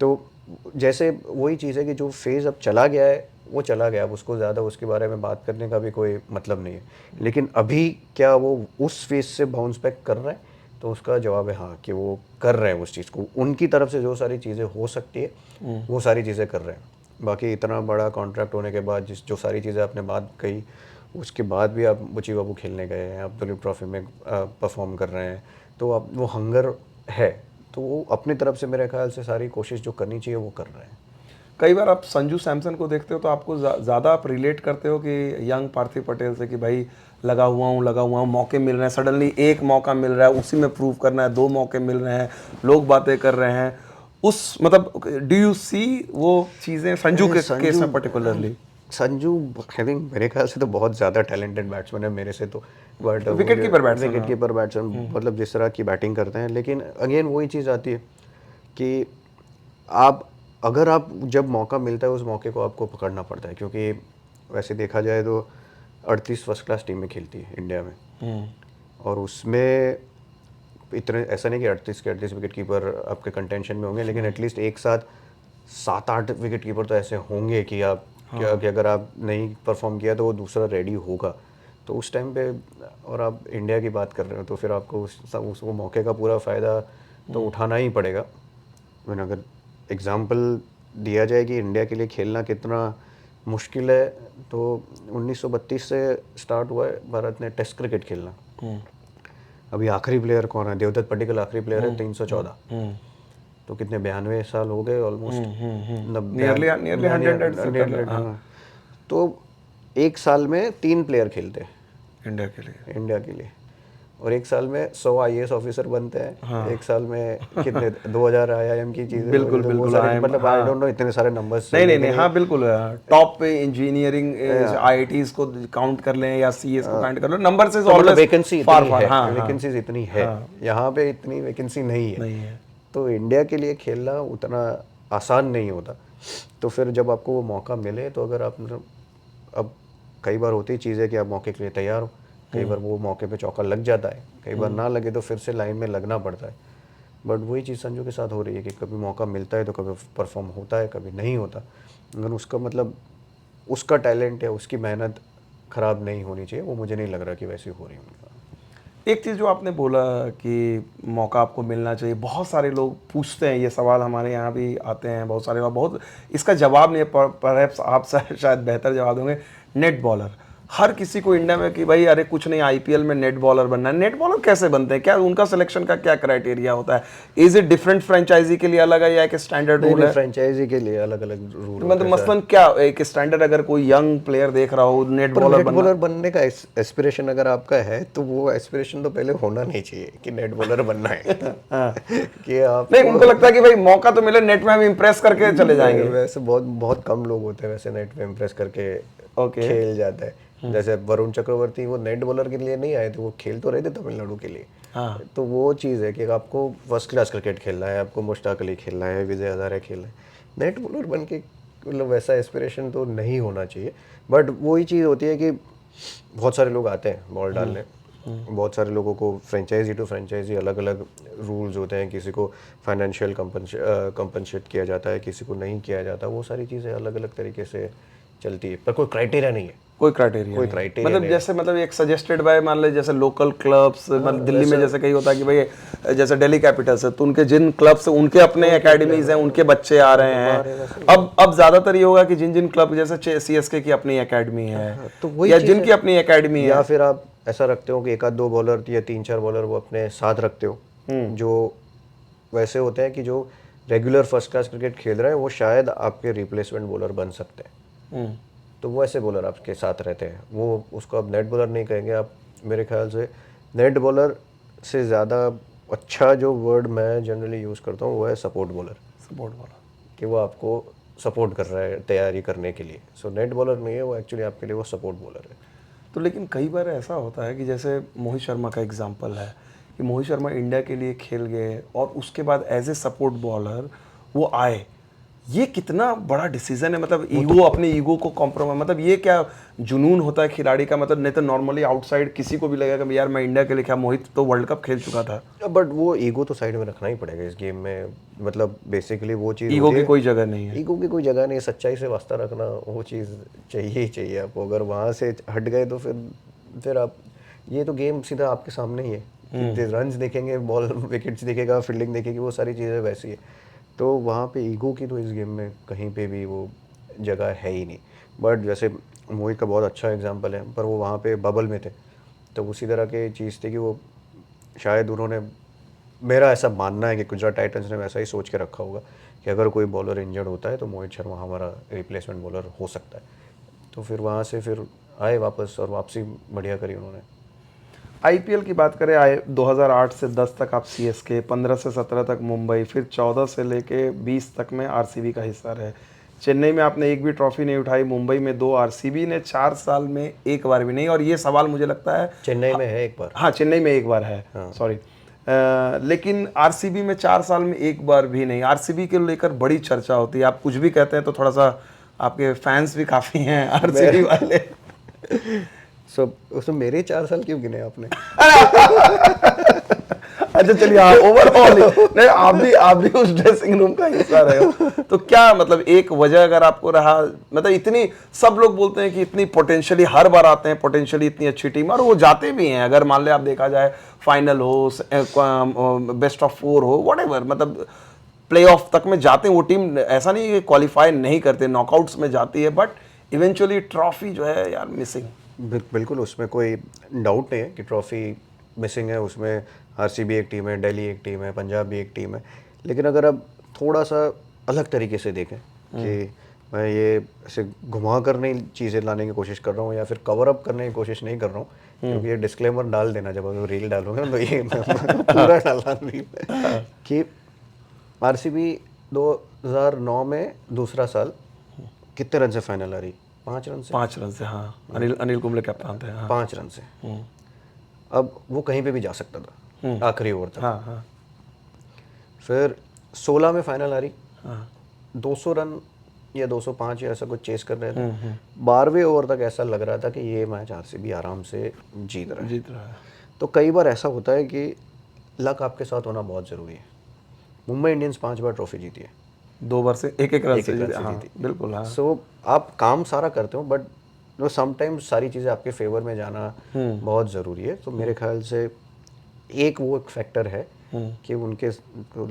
तो जैसे वही चीज़ है कि जो फेज़ अब चला गया है वो चला गया, अब उसको ज़्यादा उसके बारे में बात करने का भी कोई मतलब नहीं है। लेकिन अभी क्या वो उस फेज़ से बाउंस बैक कर रहे हैं? तो उसका जवाब है हाँ, कि वो कर रहे हैं उस चीज़ को। उनकी तरफ से जो सारी चीज़ें हो सकती है वो सारी चीज़ें कर रहे हैं। बाकी इतना बड़ा कॉन्ट्रैक्ट होने के बाद जो सारी चीज़ें आपने बात कही, उसके बाद भी आप बुची बाबू खेलने गए हैं, आप दुलीप ट्रॉफी में परफॉर्म कर रहे हैं, तो अब वो हंगर है, तो वो अपनी तरफ से मेरे ख्याल से सारी कोशिश जो करनी चाहिए वो कर रहे हैं। कई बार आप संजू सैमसन को देखते हो तो आपको ज़्यादा आप रिलेट करते हो कि यंग पार्थिव पटेल से, कि भाई लगा हुआ हूँ, मौके मिल रहे हैं, सडनली एक मौका मिल रहा है, उसी में प्रूव करना है, 2 मौके मिल रहे हैं, लोग बातें कर रहे हैं, उस मतलब डू यू सी वो चीज़ें संजू के केस में पर्टिकुलरली? संजू आई थिंक मेरे ख्याल से तो बहुत ज़्यादा टैलेंटेड बैट्समैन है मेरे से तो, but wicket keeper batsman, wicket keeper batsman, मतलब जिस तरह की बैटिंग करते हैं। लेकिन अगेन वही चीज़ आती है कि अगर आप जब मौका मिलता है उस मौके को आपको पकड़ना पड़ता है, क्योंकि वैसे देखा जाए तो 38 फर्स्ट क्लास टीमें खेलती है इंडिया में, और उसमें इतने ऐसा नहीं कि 38 के 38 विकेट कीपर आपके कंटेंशन में होंगे, लेकिन एटलीस्ट एक साथ 7-8 विकेट कीपर तो ऐसे होंगे कि आप कि अगर आप नहीं परफॉर्म किया तो वो दूसरा रेडी होगा। तो उस टाइम पे, और आप इंडिया की बात कर रहे हो, तो फिर आपको उस वो मौके का पूरा फ़ायदा तो उठाना ही पड़ेगा। मैंने अगर एग्जाम्पल दिया जाए कि इंडिया के लिए खेलना कितना मुश्किल है, तो 1932 से स्टार्ट हुआ है भारत ने टेस्ट क्रिकेट खेलना। अभी आखिरी प्लेयर कौन है? देवदत्त पड्डीकल आखिरी प्लेयर है, 314। तो कितने 92 साल हो गए ऑलमोस्ट, नियरली 100 तो एक साल में 3 प्लेयर खेलते हैं इंडिया के लिए। इंडिया के लिए, और एक साल में 100 IAS ऑफिसर बनते हैं, एक साल में कितने 2000 IIM की चीजें, बिल्कुल, तो वो बिल्कुल, सारे मतलब आई डोंट नो इतने सारे नंबर्स। नहीं, हाँ बिल्कुल, टॉप पे इंजीनियरिंग IITs को काउंट कर लें या CS को काउंट कर लो, नंबर से मतलब वैकेंसी फार इतनी फार, है, हाँ, वैकेंसीज इतनी है, यहाँ पे इतनी वैकेंसी नहीं है, नहीं है। तो इंडिया के लिए खेलना उतना आसान नहीं होता। तो फिर जब आपको वो मौका मिले, तो अगर आप मतलब, अब कई बार होती चीज़ है कि आप मौके के लिए तैयार हो, कई बार वो मौके पे चौका लग जाता है, कई बार ना लगे तो फिर से लाइन में लगना पड़ता है। बट वही चीज़ संजू के साथ हो रही है कि कभी मौका मिलता है तो कभी परफॉर्म होता है, कभी नहीं होता। अगर उसका मतलब उसका टैलेंट या उसकी मेहनत ख़राब नहीं होनी चाहिए, वो मुझे नहीं लग रहा कि वैसी हो रही है। एक चीज़ जो आपने बोला कि मौका आपको मिलना चाहिए, बहुत सारे लोग पूछते हैं ये सवाल, हमारे यहाँ भी आते हैं बहुत सारे लोग, बहुत इसका जवाब नहीं है, परहैप्स आप शायद बेहतर जवाब दोगे। नेट बॉलर, हर किसी को इंडिया में कि भाई अरे कुछ नहीं, IPL में नेट बॉलर बनना है। नेट बॉलर कैसे बनते हैं, क्या उनका सिलेक्शन का क्या क्राइटेरिया होता है? इज इट डिफरेंट फ्रेंचाइजी के लिए अलग है या एक स्टैंडर्ड रूल है? फ्रेंचाइजी के लिए अलग अलग रूल मतलब मसलन क्या एक स्टैंडर्ड, अगर कोई यंग प्लेयर देख रहा हो नेट पर बॉलर नेट बनना, बॉलर बनने का एस्पिरेशन अगर आपका है, तो वो एस्पिरेशन तो पहले होना नहीं चाहिए कि नेट बॉलर बनना है। कि आप नहीं, उनको लगता है कि भाई मौका तो मिले, नेट में हम इम्प्रेस करके चले जाएंगे। वैसे बहुत बहुत कम लोग होते हैं वैसे नेट पे इम्प्रेस करके खेल जाता है। जैसे वरुण चक्रवर्ती, वो नेट बॉलर के लिए नहीं आए थे, वो खेल तो रहे थे तमिलनाडु के लिए। तो वो चीज़ है कि आपको फर्स्ट क्लास क्रिकेट खेलना है, आपको मुश्ताक अली खेलना है, विजय हजारे खेलना है, नेट बॉलर बन के मतलब वैसा एस्पिरेशन तो नहीं होना चाहिए। बट वही चीज़ होती है कि बहुत सारे लोग आते हैं बॉल डालने, बहुत सारे लोगों को फ्रेंचाइजी टू फ्रेंचाइजी अलग अलग रूल्स होते हैं, किसी को फाइनेंशियल कंपनसेट किया जाता है, किसी को नहीं किया जाता, वो सारी चीज़ें अलग अलग तरीके से चलती है, पर कोई क्राइटेरिया नहीं है। कोई क्राइटेरिया मतलब जैसे मतलब एक सजेस्टेड बाय, मान ले जैसे लोकल क्लब्स, मतलब दिल्ली में जैसे कहीं होता है कि भाई जैसे दिल्ली कैपिटल्स है, तो उनके जिन क्लब्स से उनके अपने एकेडमीज हैं, उनके बच्चे आ रहे हैं। अब ज्यादातर ये होगा कि जिन जिन क्लब जैसे CSK की अपनी एकेडमी है, तो वही या जिनकी अपनी एकेडमी है, या फिर आप ऐसा रखते हो कि एक आध दो बॉलर या 3-4 बॉलर वो अपने साथ रखते हो, जो वैसे होते हैं कि जो रेगुलर फर्स्ट क्लास क्रिकेट खेल रहे हैं, वो शायद आपके रिप्लेसमेंट बॉलर बन सकते हैं। तो वो ऐसे बॉलर आपके साथ रहते हैं, वो उसको आप नेट बॉलर नहीं कहेंगे आप। मेरे ख्याल से नेट बॉलर से ज़्यादा अच्छा जो वर्ड मैं जनरली यूज़ करता हूँ वो है सपोर्ट बॉलर, कि वो आपको सपोर्ट कर रहा है तैयारी करने के लिए। सो नेट बॉलर नहीं है वो, एक्चुअली आपके लिए वो सपोर्ट बॉलर है। तो लेकिन कई बार ऐसा होता है कि जैसे मोहित शर्मा का एग्जांपल है कि मोहित शर्मा इंडिया के लिए खेल गए और उसके बाद एज ए सपोर्ट बॉलर वो आए, ये कितना बड़ा डिसीजन है? मतलब ईगो, अपने ईगो को कॉम्प्रोमाइज, मतलब ये क्या जुनून होता है खिलाड़ी का? मतलब नहीं तो नॉर्मली आउटसाइड किसी को भी लगेगा कि यार मैं इंडिया के लिए क्या, मोहित तो वर्ल्ड कप खेल चुका था। बट वो ईगो तो साइड में रखना ही पड़ेगा इस गेम में, मतलब बेसिकली वो चीज़ ईगो की कोई जगह नहीं है, ईगो की कोई जगह नहीं, सच्चाई से वास्ता रखना वो चीज़ चाहिए ही चाहिए आपको। अगर वहाँ से हट गए तो फिर आप, ये तो गेम सीधा आपके सामने ही है, रन्स देखेंगे, बॉल विकेट्स देखेगा, फील्डिंग देखेगी, वो सारी चीज़ें वैसी है। तो वहाँ पे ईगो की तो इस गेम में कहीं पे भी वो जगह है ही नहीं। बट जैसे मोहित का बहुत अच्छा एग्जांपल है, पर वो वहाँ पे बबल में थे, तो उसी तरह की चीज़ थी कि वो शायद उन्होंने, मेरा ऐसा मानना है कि गुजरात टाइटंस ने वैसा ही सोच के रखा होगा कि अगर कोई बॉलर इंजर्ड होता है तो मोहित शर्मा हमारा रिप्लेसमेंट बॉलर हो सकता है। तो फिर वहाँ से फिर आए वापस, और वापसी बढ़िया करी उन्होंने। IPL की बात करें, आए 2008 से 10 तक आप CSK, 15 से 17 तक मुंबई, फिर 14 से लेके 20 तक में RCB का हिस्सा रहे। चेन्नई में आपने एक भी ट्रॉफी नहीं उठाई, मुंबई में 2, RCB ने 4 साल में एक बार भी नहीं। और ये सवाल मुझे लगता है चेन्नई में है एक बार, हाँ चेन्नई में एक बार है, सॉरी, लेकिन RCB में 4 साल में एक बार भी नहीं। RCB के लेकर बड़ी चर्चा होती है, आप कुछ भी कहते हैं तो थोड़ा सा, आपके फैंस भी काफ़ी हैं RCB वाले। उसमें मेरे 4 साल क्यों गिने आपने? अच्छा चलिए, हाँ ओवरऑल नहीं, आप भी उस ड्रेसिंग रूम का हिस्सा रहे हो, तो क्या मतलब एक वजह अगर आपको रहा, मतलब इतनी सब लोग बोलते हैं कि इतनी पोटेंशियली हर बार आते हैं, पोटेंशियली इतनी अच्छी टीम, और वो जाते भी हैं, अगर मान ले आप देखा जाए फाइनल हो, बेस्ट ऑफ 4 हो, व्हाटएवर, मतलब प्ले ऑफ तक में जाते हैं वो टीम, ऐसा नहीं कि क्वालिफाई नहीं करते, नॉकआउट्स में जाती है, बट इवेंचुअली ट्रॉफी जो है यार मिसिंग। बिल्कुल, उसमें कोई डाउट नहीं है कि ट्रॉफी मिसिंग है। उसमें RCB एक टीम है, दिल्ली एक टीम है, पंजाब भी एक टीम है, लेकिन अगर आप थोड़ा सा अलग तरीके से देखें कि मैं ये ऐसे घुमा कर नहीं चीज़ें लाने की कोशिश कर रहा हूँ या फिर कवर अप करने की कोशिश नहीं कर रहा हूँ, क्योंकि ये डिस्क्लेमर डाल देना जब अगर रील डालूंगा तो ये पूरा डालना रील कि आरसीबी 2009 में दूसरा साल कितने रन से फाइनल आ रही? 5 रन से। 5 रन से, हाँ। अनिल कुंबले कप्तान थे, हाँ। 5 रन से। अब वो कहीं पे भी जा सकता था आखिरी ओवर तक। हाँ हाँ फिर 16 में फाइनल आ रही, हाँ 200 रन या 205 या ऐसा कुछ चेस कर रहे थे। 12वें ओवर तक ऐसा लग रहा था कि ये मैच आरसीबी आराम से जीत रहा है। जीत रहा है। तो कई बार ऐसा होता है कि लक आपके साथ होना बहुत ज़रूरी है। मुंबई इंडियंस 5 बार ट्रॉफी जीती है, 2 बार से एक रन से एक रन जीते, से हाँ जीती। बिल्कुल, हाँ। सो आप काम सारा करते हो, बट समटाइम्स सारी चीज़ें आपके फेवर में जाना बहुत ज़रूरी है। तो मेरे ख्याल से एक वो एक फैक्टर है कि उनके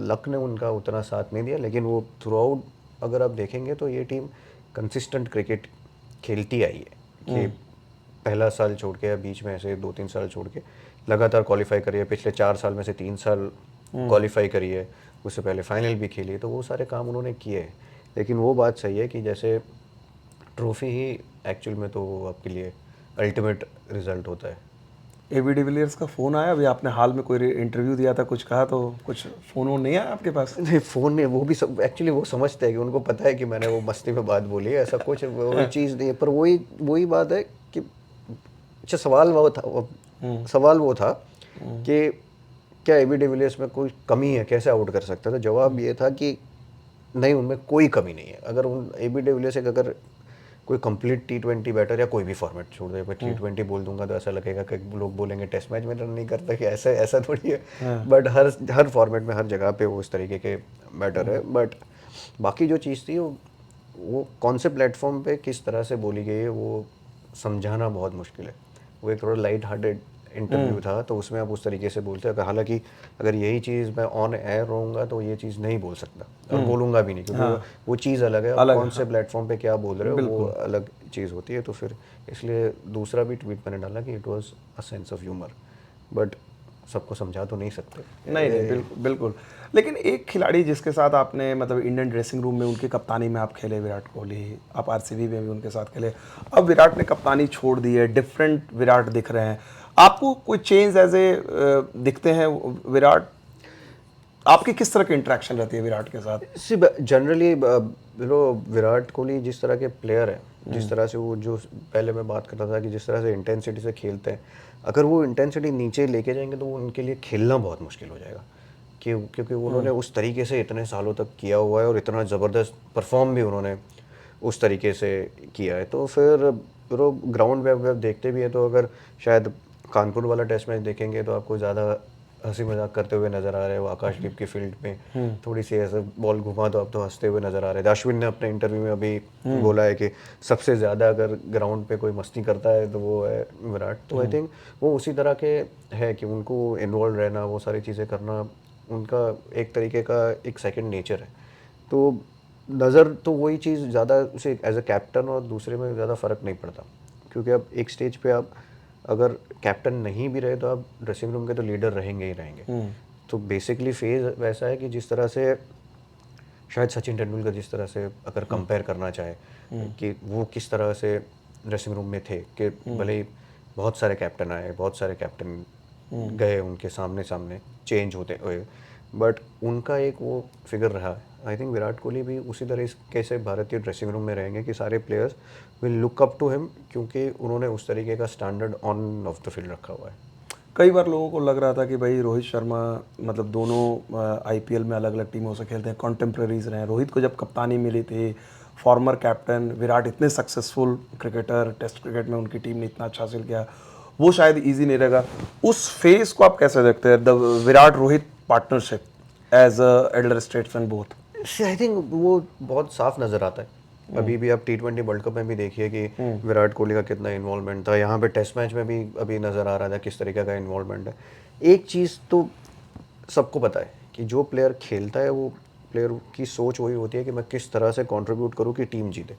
लक ने उनका उतना साथ नहीं दिया, लेकिन वो थ्रू आउट अगर आप देखेंगे तो ये टीम कंसिस्टेंट क्रिकेट खेलती आई है कि पहला साल छोड़ के या बीच में ऐसे 2-3 साल छोड़ के लगातार क्वालिफाई करी है। पिछले 4 साल में से 3 साल क्वालिफाई करी है, उससे पहले फाइनल भी खेली है। तो वो सारे काम उन्होंने किए हैं। लेकिन वो बात सही है कि जैसे ट्रॉफी ही एक्चुअल में तो आपके लिए अल्टीमेट रिजल्ट होता है। एबी डिविलियर्स का फ़ोन आया अभी? आपने हाल में कोई इंटरव्यू दिया था, कुछ कहा, तो कुछ फ़ोन वोन नहीं आया आपके पास? नहीं, फ़ोन नहीं, वो भी सब एक्चुअली वो समझते हैं कि उनको पता है कि मैंने वो मस्ती में बात बोली है, ऐसा कुछ वही चीज़ नहीं है। पर वही वही बात है कि अच्छा, सवाल वो था कि क्या एबी डिविलियर्स में कोई कमी है, कैसे आउट कर सकता था? जवाब ये था कि नहीं, उनमें कोई कमी नहीं है। अगर उन एबी डिविलियर्स एक अगर कोई कंप्लीट T20 बैटर या कोई भी फॉर्मेट छोड़ दे, मैं T20 बोल दूंगा तो ऐसा लगेगा कि लोग बोलेंगे टेस्ट मैच में रन नहीं करता, कि ऐसा ऐसा थोड़ी है। बट हर फॉर्मेट में हर जगह पे वो उस तरीके के बैटर है। बट बाकी जो चीज़ थी वो कौन से प्लेटफॉर्म पे किस तरह से बोली गई है वो समझाना बहुत मुश्किल है। वो एक थोड़ा लाइट हार्टेड इंटरव्यू था, तो उसमें आप उस तरीके से बोलते हैं। हालांकि अगर यही चीज़ मैं ऑन एयर रहूँगा तो ये चीज़ नहीं बोल सकता और बोलूँगा भी नहीं, क्योंकि वो चीज़ अलग है। और कौन से प्लेटफॉर्म पे क्या बोल रहे हो वो अलग चीज़ होती है। तो फिर इसलिए दूसरा भी ट्वीट मैंने डाला कि it was a sense of humour, but सबको समझा तो नहीं सकते। नहीं नहीं, बिल्कुल बिल्कुल। लेकिन एक खिलाड़ी जिसके साथ आपने मतलब इंडियन ड्रेसिंग रूम में उनकी कप्तानी में आप खेले, विराट कोहली, आप आरसीबी में भी उनके साथ खेले, अब विराट ने कप्तानी छोड़ दी है, डिफरेंट विराट दिख रहे हैं। आपको कोई चेंज एज ए दिखते हैं विराट? आपकी किस तरह की इंटरेक्शन रहती है विराट के साथ? जनरली विराट कोहली जिस तरह के प्लेयर है, जिस तरह से वो, जो पहले मैं बात कर रहा था कि जिस तरह से इंटेंसिटी से खेलते हैं, अगर वो इंटेंसिटी नीचे लेके जाएंगे तो वो उनके लिए खेलना बहुत मुश्किल हो जाएगा। क्योंकि उन्होंने उस तरीके से इतने सालों तक किया हुआ है और इतना ज़बरदस्त परफॉर्म भी उन्होंने उस तरीके से किया है। तो फिर ग्राउंड पे देखते भी हैं तो अगर शायद कानपुर वाला टेस्ट मैच देखेंगे तो आपको ज़्यादा हंसी मजाक करते हुए नजर आ रहे हो। आकाशदीप की फील्ड में थोड़ी सी ऐसे बॉल घुमा तो आप तो हंसते हुए नजर आ रहे थे। अश्विन ने अपने इंटरव्यू में अभी बोला है कि सबसे ज़्यादा अगर ग्राउंड पे कोई मस्ती करता है तो वो है विराट। तो आई थिंक वो उसी तरह के है कि उनको इन्वॉल्व रहना, वो सारी चीज़ें करना उनका एक तरीके का एक सेकंड नेचर है। तो नज़र तो वही चीज़ ज़्यादा उसे एज अ कैप्टन और दूसरे में ज़्यादा फ़र्क नहीं पड़ता, क्योंकि अब एक स्टेज पे आप अगर कैप्टन नहीं भी रहे तो आप ड्रेसिंग रूम के तो लीडर रहेंगे ही रहेंगे। तो बेसिकली फेज वैसा है कि जिस तरह से शायद सचिन तेंदुलकर जिस तरह से अगर कंपेयर करना चाहे कि वो किस तरह से ड्रेसिंग रूम में थे, कि भले ही बहुत सारे कैप्टन आए, बहुत सारे कैप्टन गए उनके सामने सामने चेंज होते हुए, बट उनका एक वो फिगर रहा है। आई थिंक विराट कोहली भी उसी तरह कैसे भारतीय ड्रेसिंग रूम में रहेंगे कि सारे players will look up to him, क्योंकि उन्होंने उस तरीके का standard on off the field रखा हुआ है। कई बार लोगों को लग रहा था कि भाई रोहित शर्मा, मतलब दोनों आईपीएल में अलग अलग टीमों से खेलते हैं, कॉन्टेम्प्रेरीज रहे हैं। रोहित को जब कप्तानी मिली थी, फॉर्मर कैप्टन, विराट इतने सक्सेसफुल क्रिकेटर, टेस्ट क्रिकेट में उनकी टीम ने इतना अच्छा हासिल किया, वो शायद इजी नहीं रहेगा। उस फेज को आप कैसे देखते हैं, the Virat Rohit partnership as a elder statesman both? I think वो बहुत साफ नज़र आता है। अभी भी आप T20 वर्ल्ड कप में भी देखिए कि विराट कोहली का कितना इन्वॉल्वमेंट था। यहाँ पे टेस्ट मैच में भी अभी नज़र आ रहा था किस तरीके का इन्वॉल्वमेंट है। एक चीज़ तो सबको पता है कि जो प्लेयर खेलता है वो प्लेयर की सोच वही होती है कि मैं किस तरह से कंट्रीब्यूट करूँ कि टीम जीते।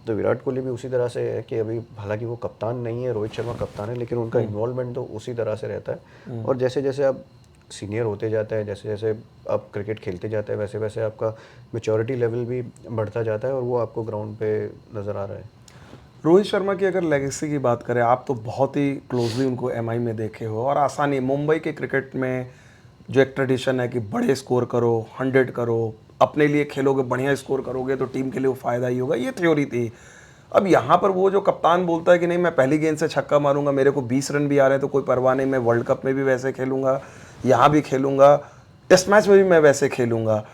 तो विराट कोहली भी उसी तरह से है कि अभी हालांकि वो कप्तान नहीं है, रोहित शर्मा कप्तान है, लेकिन उनका इन्वॉल्वमेंट तो उसी तरह से रहता है। और जैसे जैसे आप सीनियर होते जाता है, जैसे जैसे आप क्रिकेट खेलते जाते हैं, वैसे वैसे आपका मैच्योरिटी लेवल भी बढ़ता जाता है और वो आपको ग्राउंड पे नज़र आ रहा है। रोहित शर्मा की अगर लेगेसी की बात करें, आप तो बहुत ही क्लोजली उनको एमआई में देखे हो, और आसानी मुंबई के क्रिकेट में जो एक ट्रेडिशन है कि बड़े स्कोर करो, 100 करो, अपने लिए खेलोगे, बढ़िया स्कोर करोगे तो टीम के लिए वो फायदा ही होगा, ये थ्योरी थी। अब यहाँ पर वो जो कप्तान बोलता है कि नहीं मैं पहली गेंद से छक्का मारूंगा, मेरे को 20 रन भी आ रहे हैं तो कोई परवाह नहीं, मैं वर्ल्ड कप में भी वैसे खेलूंगा, यहाँ भी खेलूंगा, टेस्ट मैच में भी मैं वैसे खेलूंगा,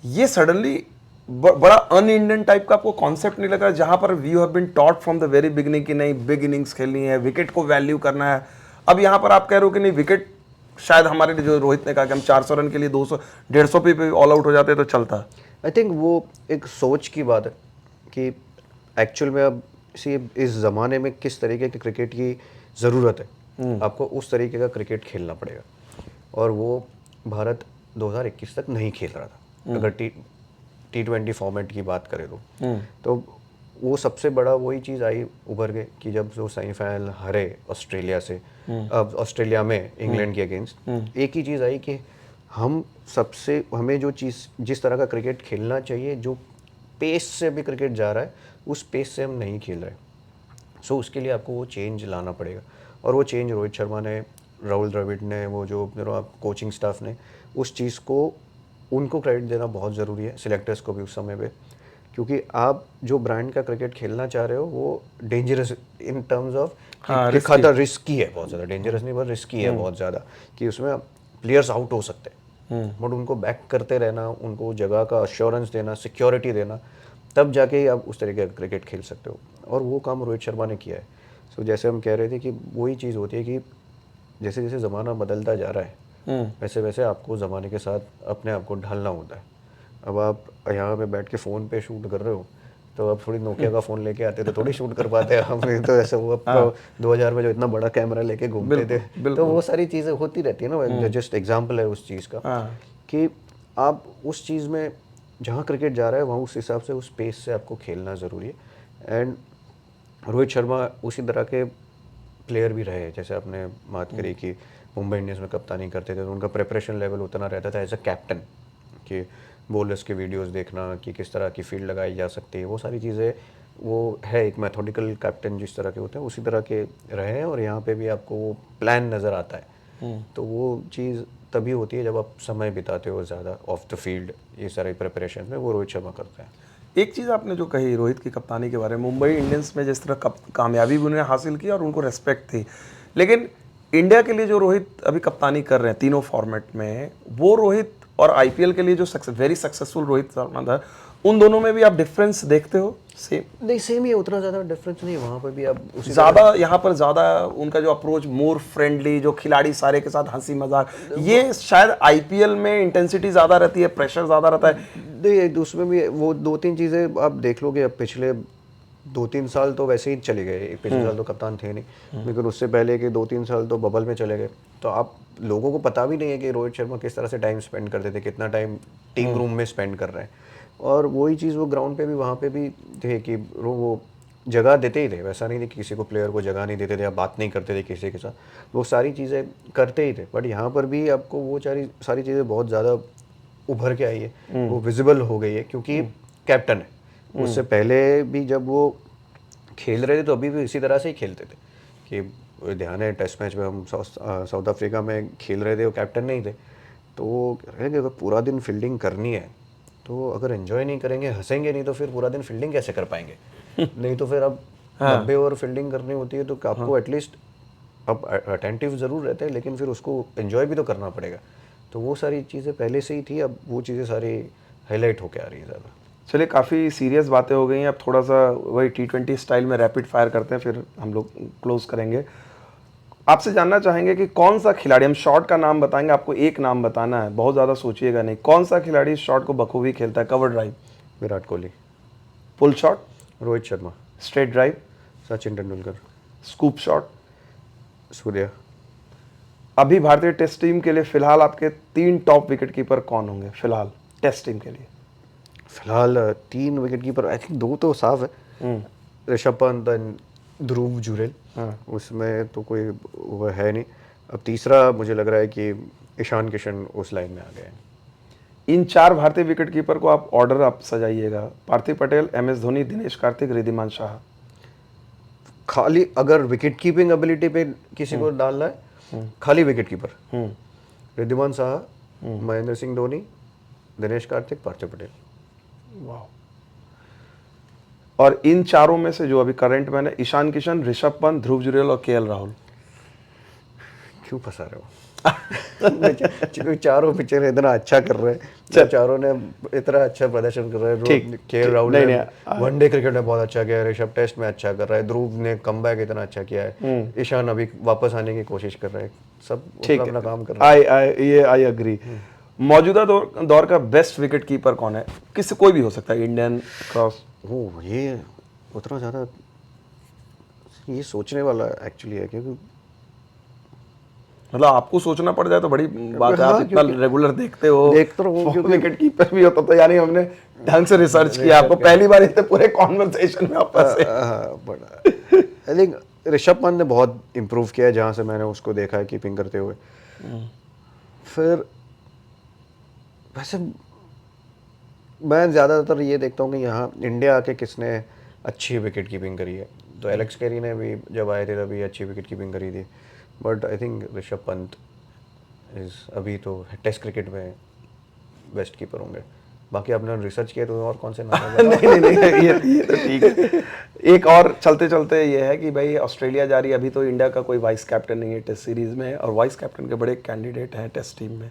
ये सडनली बड़ा अन इंडियन टाइप का आपको कॉन्सेप्ट नहीं लगा, जहां पर you have been taught from the very beginning कि नहीं बिग इनिंग्स खेलनी है, विकेट को वैल्यू करना है। अब यहाँ पर आप कह रहे हो कि नहीं विकेट, शायद हमारे लिए जो रोहित ने कहा कि हम 400 रन के लिए 200 150 पे ऑल आउट हो जाते तो चलता। आई थिंक वो एक सोच की बात है कि एक्चुअल में अब सी इस ज़माने में किस तरीके के क्रिकेट की ज़रूरत है, आपको उस तरीके का क्रिकेट खेलना पड़ेगा, और वो भारत 2021 तक नहीं खेल रहा था। अगर T20 फॉर्मेट की बात करें तो वो सबसे बड़ा वही चीज़ आई उभर के कि जब वो सेमीफाइनल हारे ऑस्ट्रेलिया से, अब ऑस्ट्रेलिया में इंग्लैंड के अगेंस्ट, एक ही चीज़ आई कि हमें जो चीज़ जिस तरह का क्रिकेट खेलना चाहिए, जो पेस से भी क्रिकेट जा रहा है, उस पेस से हम नहीं खेल रहे। सो उसके लिए आपको वो चेंज लाना पड़ेगा, और वो चेंज रोहित शर्मा ने, राहुल द्रविड़ ने, वो जो कोचिंग स्टाफ ने, उस चीज़ को उनको क्रेडिट देना बहुत ज़रूरी है, सिलेक्टर्स को भी उस समय पे, क्योंकि आप जो ब्रांड का क्रिकेट खेलना चाह रहे हो वो डेंजरस इन टर्म्स ऑफ खतरा, रिस्की है बहुत ज़्यादा, डेंजरस नहीं बहुत रिस्की है बहुत ज़्यादा, कि उसमें प्लेयर्स आउट हो सकते हैं, बट उनको बैक करते रहना, उनको जगह का अश्योरेंस देना, सिक्योरिटी देना, तब जाके ही आप उस तरीके का क्रिकेट खेल सकते हो, और वो काम रोहित शर्मा ने किया है। सो जैसे हम कह रहे थे कि वही चीज़ होती है कि जैसे जैसे ज़माना बदलता जा रहा है, वैसे वैसे आपको ज़माने के साथ अपने आप को ढलना होता है। अब आप यहाँ पे बैठ के फ़ोन पे शूट कर रहे हो, तो अब थोड़ी नोकिया का फ़ोन लेके आते तो थोड़ी शूट कर पाते हैं हम, तो ऐसा हुआ 2000 में जो इतना बड़ा कैमरा लेके घूमते थे, तो वो सारी चीज़ें होती रहती है ना, जस्ट एग्जाम्पल है उस चीज़ का, कि आप उस चीज़ में जहाँ क्रिकेट जा रहा है वहाँ उस हिसाब से उस पेस से आपको खेलना ज़रूरी है। एंड रोहित शर्मा उसी तरह के प्लेयर भी रहे, जैसे आपने बात करी कि मुंबई इंडियंस में कप्तानी करते थे तो उनका प्रिपरेशन लेवल उतना रहता था एज अ कैप्टन, कि बॉलर्स के वीडियोस देखना कि किस तरह की फील्ड लगाई जा सकती है, वो सारी चीज़ें, वो है एक मैथोडिकल कैप्टन जिस तरह के होते हैं उसी तरह के रहे हैं, और यहाँ पे भी आपको वो प्लान नज़र आता है। तो वो चीज़ तभी होती है जब आप समय बिताते हो ज़्यादा ऑफ द फील्ड, ये सारी प्रिपरेशन में, वो रोहित शर्मा करता है। एक चीज़ आपने जो कही रोहित की कप्तानी के बारे में, मुंबई इंडियंस में जिस तरह कामयाबी भी उन्होंने हासिल की और उनको रेस्पेक्ट थी, लेकिन इंडिया के लिए जो रोहित अभी कप्तानी कर रहे हैं तीनों फॉर्मेट में, वो रोहित और आईपीएल के लिए जो वेरी सक्सेसफुल रोहित शर्मा था, उन दोनों में भी आप डिफरेंस देखते हो? सेम नहीं, सेम ही, उतना ज़्यादा डिफरेंस नहीं, वहाँ पर भी आप ज़्यादा, यहाँ पर ज़्यादा उनका जो अप्रोच मोर फ्रेंडली, जो खिलाड़ी सारे के साथ हंसी मजाक, ये शायद आईपीएल में इंटेंसिटी ज़्यादा रहती है, प्रेशर ज़्यादा रहता है। नहीं, उसमें भी वो 2-3 चीज़ें आप देख लोगे। अब पिछले 2-3 साल तो वैसे ही चले गए, पिछले साल तो कप्तान थे नहीं, लेकिन उससे पहले के 2-3 साल तो बबल में चले गए, तो आप लोगों को पता भी नहीं है कि रोहित शर्मा किस तरह से टाइम स्पेंड करते थे, कितना टाइम टीम रूम में स्पेंड कर रहे हैं, और वही चीज़ वो ग्राउंड पे भी वहाँ पे भी थे कि वो जगह देते ही थे, वैसा नहीं थे कि किसी को प्लेयर को जगह नहीं देते थे या बात नहीं करते थे किसी के साथ, वो सारी चीज़ें करते ही थे। बट यहाँ पर भी आपको वो सारी चीज़ें बहुत ज़्यादा उभर के आई है, वो विजिबल हो गई है, क्योंकि कैप्टन है। उससे पहले भी जब वो खेल रहे थे तो अभी भी इसी तरह से ही खेलते थे, कि ध्यान है टेस्ट मैच में हम साउथ अफ्रीका में खेल रहे थे, वो कैप्टन नहीं थे, तो वो कह रहे कि अगर पूरा दिन फील्डिंग करनी है तो अगर एंजॉय नहीं करेंगे, हंसेंगे नहीं, तो फिर पूरा दिन फील्डिंग कैसे कर पाएंगे? नहीं तो फिर अब 90 ओवर फील्डिंग करनी होती है, तो आपको एटलीस्ट अब अटेंटिव ज़रूर रहते हैं, लेकिन फिर उसको एंजॉय भी तो करना पड़ेगा। तो वो सारी चीज़ें पहले से ही थी, अब वो चीज़ें सारी हाईलाइट होकर आ रही है ज़्यादा। चलिए, काफ़ी सीरियस बातें हो गई हैं, अब थोड़ा सा वही T20 स्टाइल में रैपिड फायर करते हैं, फिर हम लोग क्लोज करेंगे। आपसे जानना चाहेंगे कि कौन सा खिलाड़ी, हम शॉट का नाम बताएंगे, आपको एक नाम बताना है, बहुत ज़्यादा सोचिएगा नहीं, कौन सा खिलाड़ी इस शॉट को बखूबी खेलता है? Cover drive Virat Kohli, pull shot Rohit Sharma, straight drive Sachin Tendulkar, scoop shot Surya. अभी भारतीय टेस्ट टीम के लिए फिलहाल आपके 3 टॉप विकेट कीपर कौन होंगे फिलहाल टेस्ट टीम के लिए? फिलहाल 3 विकेट कीपर, आई थिंक 2 तो साफ है, ऋषभ पंत एंड ध्रुव जुरेल, उसमें तो कोई वो है नहीं। अब तीसरा मुझे लग रहा है कि ईशान किशन उस लाइन में आ गए हैं। इन 4 भारतीय विकेटकीपर को आप ऑर्डर आप सजाइएगा, पार्थिव पटेल, MS धोनी, दिनेश कार्तिक, रिद्धिमान शाह। खाली अगर विकेट कीपिंग एबिलिटी पे किसी को डालना है, खाली विकेट कीपर रिद्धिमान शाह, महेंद्र सिंह धोनी, दिनेश कार्तिक, पार्थिव पटेल। वाह। और इन चारों में से जो अभी करंट मैंने, ईशान किशन, ऋषभ पंत, ध्रुव जुरेल और KL राहुल। क्यों फंसा रहे हो? क्योंकि चारों पिक्चर इतना अच्छा कर रहे हैं, चारों ने इतना अच्छा प्रदर्शन कर रहे हैं। KL राहुल ने वनडे क्रिकेट में बहुत अच्छा किया है, ऋषभ टेस्ट में अच्छा कर रहा है, ध्रुव ने कमबैक इतना अच्छा किया है, ईशान अभी वापस आने की कोशिश कर रहे हैं, सब अपना काम कर रहे हैं। I agree. मौजूदा दौर का बेस्ट विकेट कीपर कौन है? किसी कोई भी हो सकता है, इंडियन क्रॉस। ये उतना ज़्यादा ये सोचने वाला एक्चुअली है, क्योंकि मतलब आपको सोचना पड़ जाए तो बड़ी बात है। आप इतना रेगुलर देखते हो, क्योंकि विकेट कीपर भी होता तो यानी हमने ढंग से रिसर्च किया, आपको पहली बार इतने पूरे कॉन्वर्सेशन में आपस से। आई थिंक ऋषभ पंत ने बहुत इम्प्रूव किया है जहाँ से मैंने उसको देखा है कीपिंग करते हुए। फिर वैसे मैं ज़्यादातर ये देखता हूँ कि यहाँ इंडिया आके किसने अच्छी विकेट कीपिंग करी है, तो एलेक्स कैरी ने भी जब आए थे तभी अच्छी विकेट कीपिंग करी थी, but I think Rishabh Pant is अभी तो टेस्ट क्रिकेट में बेस्ट कीपर होंगे। बाकी आपने रिसर्च किया तो और कौन से नाम है? नहीं, ये तो ठीक है। एक और चलते चलते ये है कि भाई ऑस्ट्रेलिया जा रही है, अभी तो इंडिया का कोई वाइस कैप्टन नहीं है टेस्ट सीरीज में, और वाइस कैप्टन के बड़े कैंडिडेट हैं टेस्ट टीम में।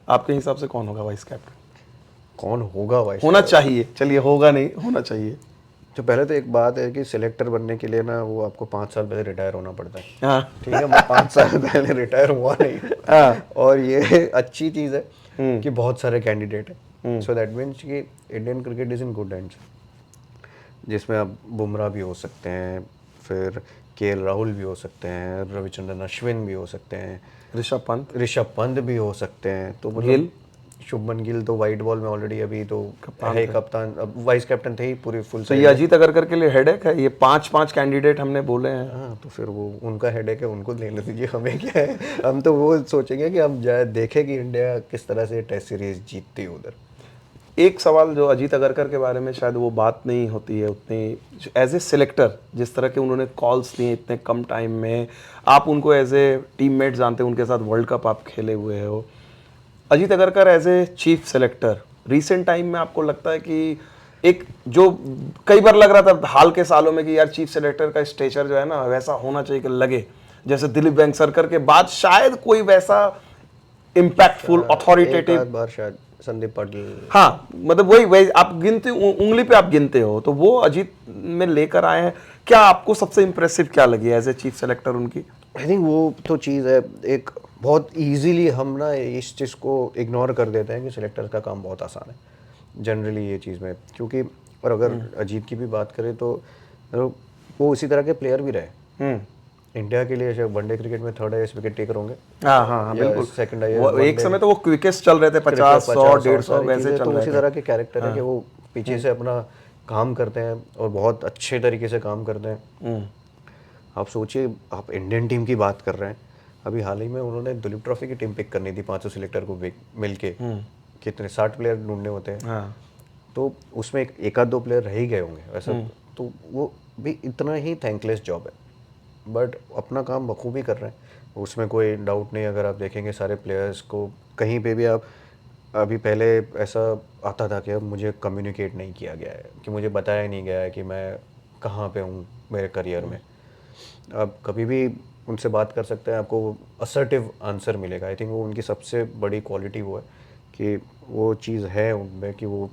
आपके हिसाब से कौन होगा वाइस कैप्टन? कौन होगा वाइस? होना चाहिए, चलिए होगा नहीं, होना चाहिए। तो पहले तो एक बात है कि सिलेक्टर बनने के लिए ना वो आपको 5 साल पहले रिटायर होना पड़ता है। हाँ। ठीक है, मैं 5 साल पहले रिटायर हुआ नहीं। हाँ। और ये अच्छी चीज़ है कि बहुत सारे कैंडिडेट हैं, सो दैट मीन्स कि Indian cricket is in good hands, जिसमें अब बुमराह भी हो सकते हैं, फिर KL राहुल भी हो सकते हैं, रविचंद्रन अश्विन भी हो सकते हैं, ऋषभ पंत भी हो सकते हैं, तो गिल, शुभमन गिल तो वाइट बॉल में ऑलरेडी अभी तो है कप्तान, अब वाइस कैप्टन थे ही पूरी फुल। तो ये अजीत अगरकर के लिए हेडेक है, ये 5 कैंडिडेट हमने बोले हैं। हाँ, तो फिर वो उनका हेडेक है, उनको लेने दीजिए, हमें क्या है। हम तो वो सोचेंगे कि हम जाए देखें कि इंडिया किस तरह से टेस्ट सीरीज जीतती है उधर। एक सवाल जो अजीत अगरकर के बारे में शायद वो बात नहीं होती है उतनी, एज ए सिलेक्टर जिस तरह के उन्होंने कॉल्स लिए इतने कम टाइम में, आप उनको एज ए टीममेट जानते हैं, उनके साथ वर्ल्ड कप आप खेले हुए हो। Ajit Agarkar as a chief selector recent time में आपको लगता है कि एक जो कई बार लग रहा था हाल के सालों में कि यार चीफ सेलेक्टर का स्टेचर जो है ना वैसा होना चाहिए कि लगे जैसे दिलीप वेंगसरकर के बाद शायद कोई वैसा इम्पैक्टफुल अथॉरिटेटिव बार शायद संदीप पाटिल। हाँ, मतलब वही आप गिनते उंगली पे आप गिनते हो, तो वो अजीत में लेकर आए हैं। क्या आपको सबसे इंप्रेसिव क्या लगी एज ए चीफ सेलेक्टर उनकी? आई थिंक वो तो चीज़ है, एक बहुत इजीली हम ना इस चीज़ को इग्नोर कर देते हैं कि सिलेक्टर का काम बहुत आसान है जनरली ये चीज़ में, क्योंकि और अगर अजीत की भी बात करें तो वो उसी तरह के प्लेयर भी रहे। इंडिया के लिए वनडे क्रिकेट में 3rd हाईएस्ट विकेट टेकर होंगे। हाँ बिल्कुल, सेकंड हाईएस्ट। एक समय तो वो क्विकेस्ट चल रहे थे, 50, 100, 150 वैसे चल तो रहे उसी थे। तरह के कैरेक्टर है कि वो पीछे से अपना काम करते हैं और बहुत अच्छे तरीके से काम करते हैं। आप सोचिए, आप इंडियन टीम की बात कर रहे हैं, अभी हाल ही में उन्होंने दुलीप ट्रॉफी की टीम पिक करनी थी 500 सिलेक्टर को मिलके, कितने 60 प्लेयर ढूंढने होते हैं। हाँ। तो उसमें एक आध 2 प्लेयर रह ही गए होंगे वैसा, तो वो भी इतना ही थैंकलेस जॉब है, बट अपना काम बखूबी कर रहे हैं, उसमें कोई डाउट नहीं। अगर आप देखेंगे सारे प्लेयर्स को कहीं पे भी आप, अभी पहले ऐसा आता था कि अब मुझे कम्युनिकेट नहीं किया गया है, कि मुझे बताया नहीं गया है कि मैं कहाँ पे हूँ मेरे करियर में। आप कभी भी उनसे बात कर सकते हैं, आपको असर्टिव आंसर मिलेगा। आई थिंक वो उनकी सबसे बड़ी क्वालिटी वो है कि वो चीज़ है उनमें कि वो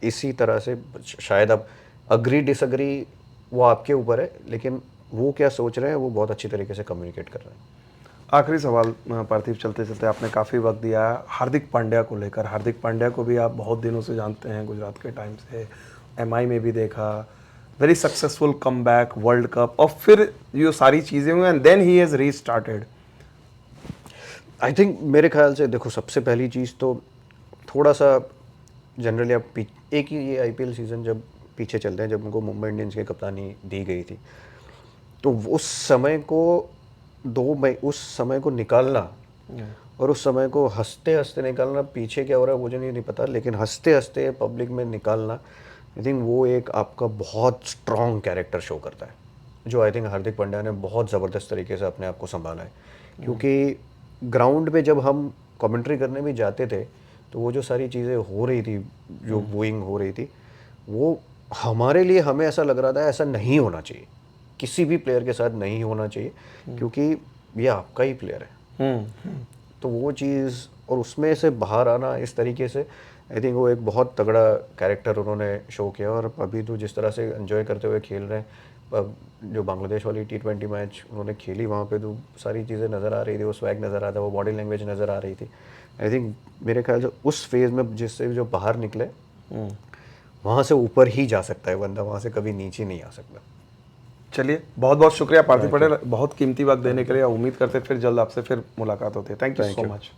इसी तरह से, शायद आप अग्री डिसअग्री वो आपके ऊपर है, लेकिन वो क्या सोच रहे हैं वो बहुत अच्छी तरीके से कम्युनिकेट कर रहे हैं। आखिरी सवाल पार्थिव, चलते चलते आपने काफ़ी वक्त दिया हार्दिक पांड्या को लेकर। हार्दिक पांड्या को भी आप बहुत दिनों से जानते हैं, गुजरात के टाइम से MI में भी देखा, very successful comeback, world cup, और फिर ये सारी चीज़ें हुई and then he has restarted. I think मेरे ख्याल से देखो, सबसे पहली चीज़ तो थोड़ा सा जनरली आप एक ही ये IPL सीज़न जब पीछे चलते हैं, जब उनको मुंबई इंडियंस की कप्तानी दी गई थी, तो उस समय को उस समय को निकालना और उस समय को हंसते हंसते निकालना, पीछे क्या हो रहा है मुझे नहीं पता, लेकिन हंसते हंसते पब्लिक में निकालना, आई थिंक वो एक आपका बहुत स्ट्रॉन्ग कैरेक्टर शो करता है, जो आई थिंक हार्दिक पांड्या ने बहुत ज़बरदस्त तरीके से अपने आप को संभाला है। क्योंकि ग्राउंड पे जब हम कमेंट्री करने भी जाते थे तो वो जो सारी चीज़ें हो रही थी, जो बूइंग हो रही थी, वो हमारे लिए, हमें ऐसा लग रहा था ऐसा नहीं होना चाहिए, किसी भी प्लेयर के साथ नहीं होना चाहिए, क्योंकि ये आपका ही प्लेयर है। तो वो चीज़ और उसमें से बाहर आना इस तरीके से, आई थिंक वो एक बहुत तगड़ा कैरेक्टर उन्होंने शो किया। और अभी तो जिस तरह से एंजॉय करते हुए खेल रहे हैं, अब जो बांग्लादेश वाली T20 मैच उन्होंने खेली, वहाँ पे तो सारी चीज़ें नज़र आ रही थी, वो स्वैग नज़र आ था, वो बॉडी लैंग्वेज नज़र आ रही थी। आई थिंक मेरे ख्याल से उस फेज़ में जिससे जो बाहर निकले, वहाँ से ऊपर ही जा सकता है बंदा, वहाँ से कभी नीचे नहीं आ सकता। चलिए, बहुत बहुत शुक्रिया पार्थिव पटेल, बहुत कीमती वक्त देने के लिए। उम्मीद करते हैं फिर जल्द आपसे फिर मुलाकात होती है। Thank you so much.